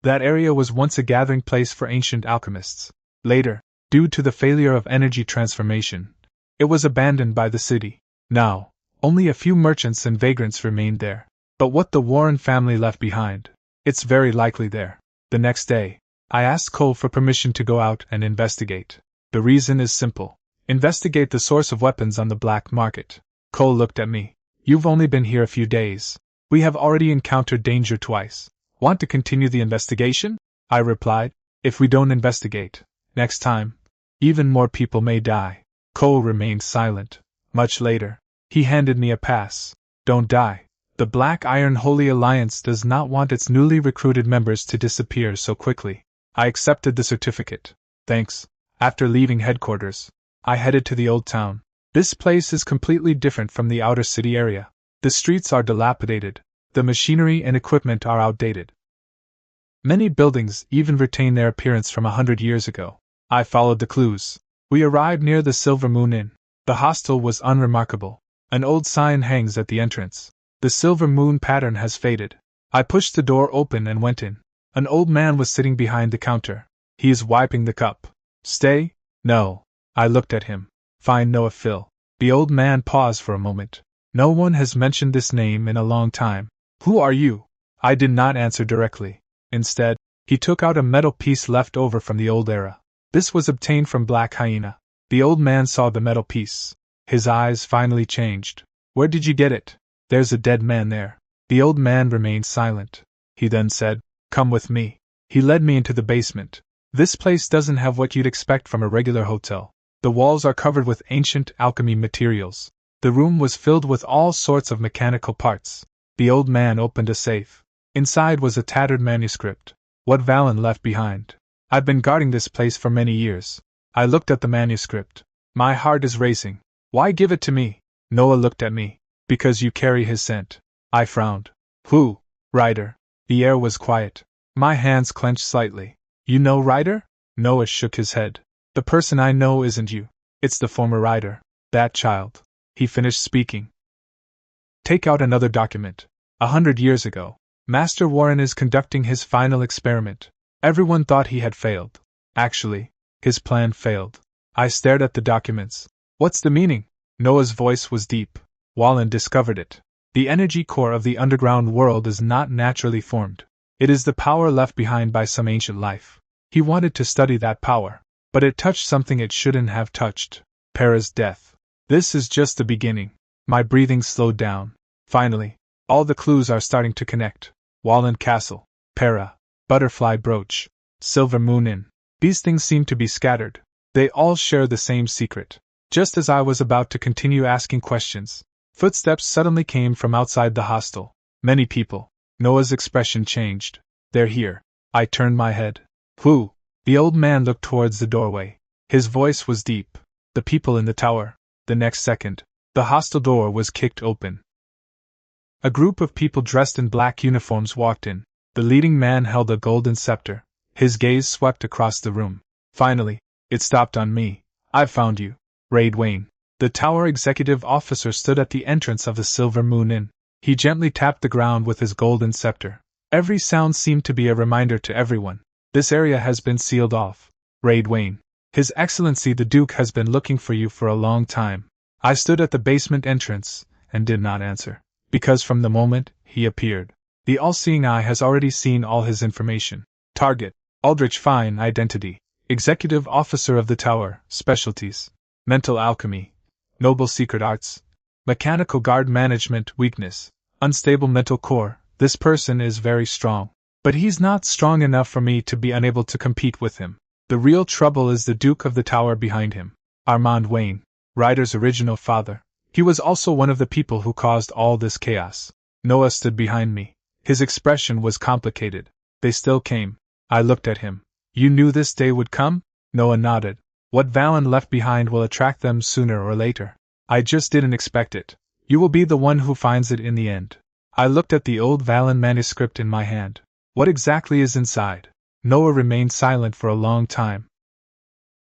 That area was once a gathering place for ancient alchemists. Later, due to the failure of energy transformation, it was abandoned by the city. Now, only a few merchants and vagrants remained there. But what the Warren family left behind, it's very likely there. The next day, I asked Cole for permission to go out and investigate. The reason is simple. Investigate the source of weapons on the black market. Cole looked at me. You've only been here a few days. We have already encountered danger twice. Want to continue the investigation? I replied. If we don't investigate, next time, even more people may die. Cole remained silent. Much later, he handed me a pass. Don't die. The Black Iron Holy Alliance does not want its newly recruited members to disappear so quickly. I accepted the certificate. Thanks. After leaving headquarters, I headed to the old town. This place is completely different from the outer city area. The streets are dilapidated. The machinery and equipment are outdated. Many buildings even retain their appearance from 100 years ago. I followed the clues. We arrived near the Silver Moon Inn. The hostel was unremarkable. An old sign hangs at the entrance. The silver moon pattern has faded. I pushed the door open and went in. An old man was sitting behind the counter. He is wiping the cup. Stay? No. I looked at him. Find Noah Phil. The old man paused for a moment. No one has mentioned this name in a long time. Who are you? I did not answer directly. Instead, he took out a metal piece left over from the old era. This was obtained from Black Hyena. The old man saw the metal piece. His eyes finally changed. Where did you get it? There's a dead man there. The old man remained silent. He then said, Come with me. He led me into the basement. This place doesn't have what you'd expect from a regular hotel. The walls are covered with ancient alchemy materials. The room was filled with all sorts of mechanical parts. The old man opened a safe. Inside was a tattered manuscript. What Valen left behind. I've been guarding this place for many years. I looked at the manuscript. My heart is racing. Why give it to me? Noah looked at me. Because you carry his scent. I frowned. Who? Ryder. The air was quiet. My hands clenched slightly. You know Ryder? Noah shook his head. The person I know isn't you. It's the former Ryder. That child. He finished speaking. Take out another document. 100 years ago, Master Warren is conducting his final experiment. Everyone thought he had failed. Actually, his plan failed. I stared at the documents. What's the meaning? Noah's voice was deep. Wallen discovered it. The energy core of the underground world is not naturally formed. It is the power left behind by some ancient life. He wanted to study that power, but it touched something it shouldn't have touched. Para's death. This is just the beginning. My breathing slowed down. Finally, all the clues are starting to connect. Wallen Castle, Para, Butterfly Brooch, Silver Moon Inn. These things seem to be scattered. They all share the same secret. Just as I was about to continue asking questions, footsteps suddenly came from outside the hostel. Many people. Noah's expression changed. They're here. I turned my head. Who? The old man looked towards the doorway. His voice was deep. The people in the tower. The next second, the hostel door was kicked open. A group of people dressed in black uniforms walked in. The leading man held a golden scepter. His gaze swept across the room. Finally, it stopped on me. I've found you. Raid Wayne. The tower executive officer stood at the entrance of the Silver Moon Inn. He gently tapped the ground with his golden scepter. Every sound seemed to be a reminder to everyone. This area has been sealed off. Raid Wayne. His Excellency the Duke has been looking for you for a long time. I stood at the basement entrance, and did not answer. Because from the moment he appeared, the all-seeing eye has already seen all his information. Target: Aldrich Fine. Identity: Executive Officer of the Tower. Specialties: Mental Alchemy, Noble Secret Arts, Mechanical Guard Management. Weakness: Unstable mental core. This person is very strong, but he's not strong enough for me to be unable to compete with him. The real trouble is the Duke of the Tower behind him. Armand Wayne, Ryder's original father. He was also one of the people who caused all this chaos. Noah stood behind me. His expression was complicated. They still came. I looked at him. You knew this day would come? Noah nodded. What Valen left behind will attract them sooner or later. I just didn't expect it. You will be the one who finds it in the end. I looked at the old Valen manuscript in my hand. What exactly is inside? Noah remained silent for a long time.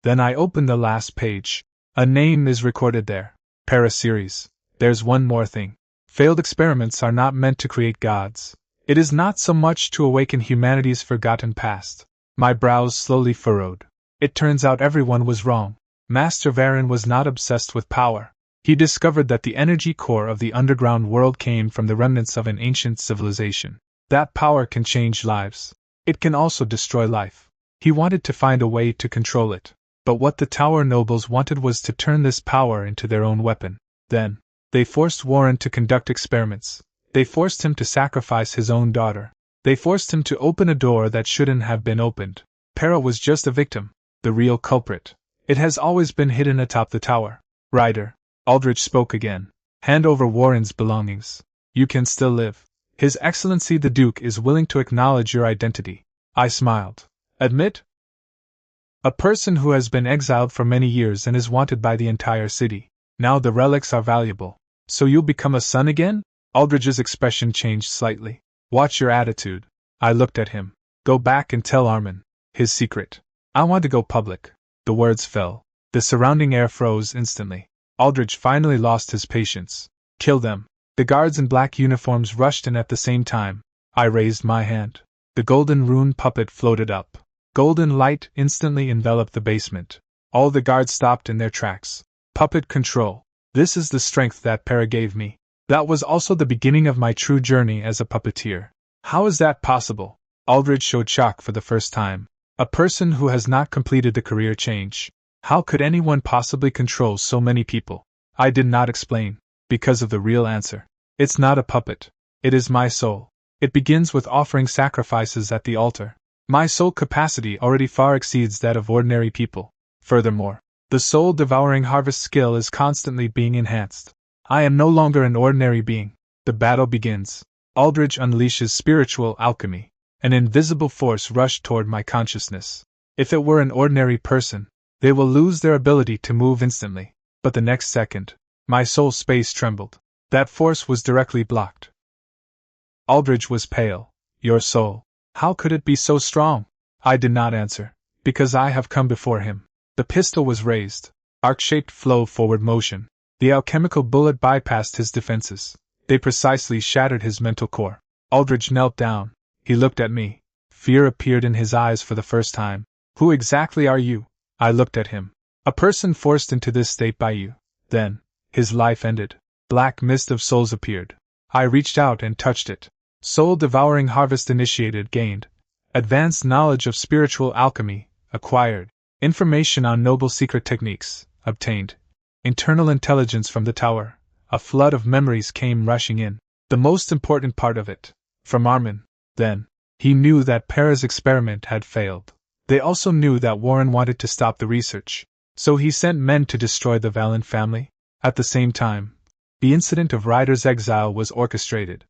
Then I opened the last page. A name is recorded there. Para-series. There's one more thing. Failed experiments are not meant to create gods. It is not so much to awaken humanity's forgotten past. My brows slowly furrowed. It turns out everyone was wrong. Master Varen was not obsessed with power. He discovered that the energy core of the underground world came from the remnants of an ancient civilization. That power can change lives. It can also destroy life. He wanted to find a way to control it. But what the Tower nobles wanted was to turn this power into their own weapon. Then, they forced Warren to conduct experiments. They forced him to sacrifice his own daughter. They forced him to open a door that shouldn't have been opened. Para was just a victim. The real culprit. It has always been hidden atop the tower. Ryder. Aldrich spoke again. Hand over Warren's belongings. You can still live. His Excellency the Duke is willing to acknowledge your identity. I smiled. Admit? A person who has been exiled for many years and is wanted by the entire city. Now the relics are valuable. So you'll become a son again? Aldrich's expression changed slightly. Watch your attitude. I looked at him. Go back and tell Armin his secret. I want to go public. The words fell. The surrounding air froze instantly. Aldrich finally lost his patience. Kill them. The guards in black uniforms rushed in at the same time. I raised my hand. The golden rune puppet floated up. Golden light instantly enveloped the basement. All the guards stopped in their tracks. Puppet control. This is the strength that Para gave me. That was also the beginning of my true journey as a puppeteer. How is that possible? Aldrich showed shock for the first time. A person who has not completed the career change. How could anyone possibly control so many people? I did not explain. Because of the real answer. It's not a puppet. It is my soul. It begins with offering sacrifices at the altar. My soul capacity already far exceeds that of ordinary people. Furthermore, the soul-devouring harvest skill is constantly being enhanced. I am no longer an ordinary being. The battle begins. Aldrich unleashes spiritual alchemy. An invisible force rushed toward my consciousness. If it were an ordinary person, they will lose their ability to move instantly. But the next second, my soul space trembled. That force was directly blocked. Aldrich was pale. Your soul. How could it be so strong? I did not answer. Because I have come before him. The pistol was raised. Arc-shaped flow forward motion. The alchemical bullet bypassed his defenses. They precisely shattered his mental core. Aldrich knelt down. He looked at me. Fear appeared in his eyes for the first time. Who exactly are you? I looked at him. A person forced into this state by you. Then, his life ended. Black mist of souls appeared. I reached out and touched it. Soul-devouring harvest initiated, gained. Advanced knowledge of spiritual alchemy, acquired. Information on noble secret techniques, obtained. Internal intelligence from the tower. A flood of memories came rushing in. The most important part of it. From Armin. Then. He knew that Para's experiment had failed. They also knew that Warren wanted to stop the research. So he sent men to destroy the Valen family. At the same time, the incident of Ryder's exile was orchestrated.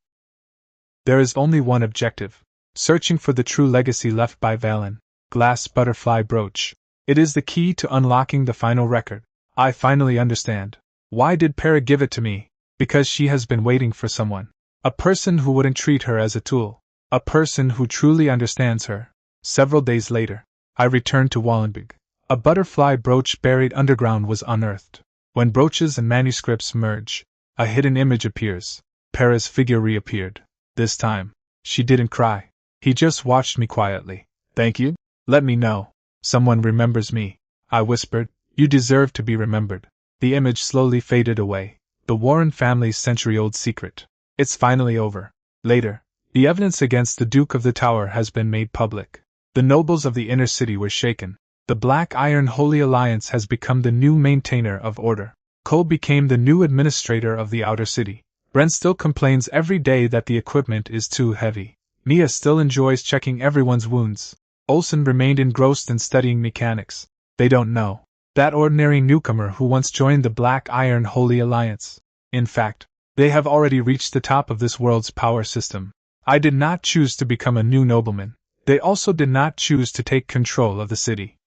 There is only one objective. Searching for the true legacy left by Valen. Glass butterfly brooch. It is the key to unlocking the final record. I finally understand. Why did Para give it to me? Because she has been waiting for someone. A person who wouldn't treat her as a tool. A person who truly understands her. Several days later, I returned to Wallenberg. A butterfly brooch buried underground was unearthed. When brooches and manuscripts merge, a hidden image appears. Para's figure reappeared. This time, she didn't cry. He just watched me quietly. Thank you? Let me know. Someone remembers me. I whispered. You deserve to be remembered. The image slowly faded away. The Warren family's century-old secret. It's finally over. Later, the evidence against the Duke of the Tower has been made public. The nobles of the inner city were shaken. The Black Iron Holy Alliance has become the new maintainer of order. Cole became the new administrator of the outer city. Brent still complains every day that the equipment is too heavy. Mia still enjoys checking everyone's wounds. Olsen remained engrossed in studying mechanics. They don't know. That ordinary newcomer who once joined the Black Iron Holy Alliance. In fact, they have already reached the top of this world's power system. I did not choose to become a new nobleman. They also did not choose to take control of the city.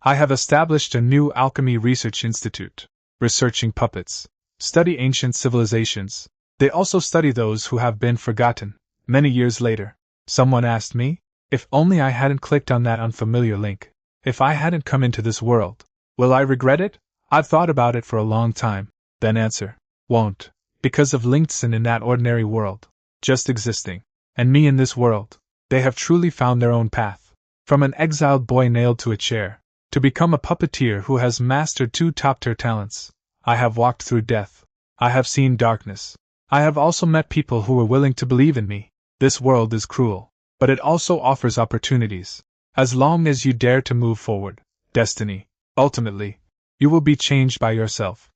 I have established a new alchemy research institute. Researching puppets. Study ancient civilizations. They also study those who have been forgotten. Many years later, someone asked me, if only I hadn't clicked on that unfamiliar link. If I hadn't come into this world, will I regret it? I've thought about it for a long time. Then answer, won't. Because of Linkson in that ordinary world, just existing, and me in this world, they have truly found their own path. From an exiled boy nailed to a chair, to become a puppeteer who has mastered 2 top-tier talents. I have walked through death. I have seen darkness. I have also met people who were willing to believe in me. This world is cruel, but it also offers opportunities. As long as you dare to move forward, destiny, ultimately, you will be changed by yourself.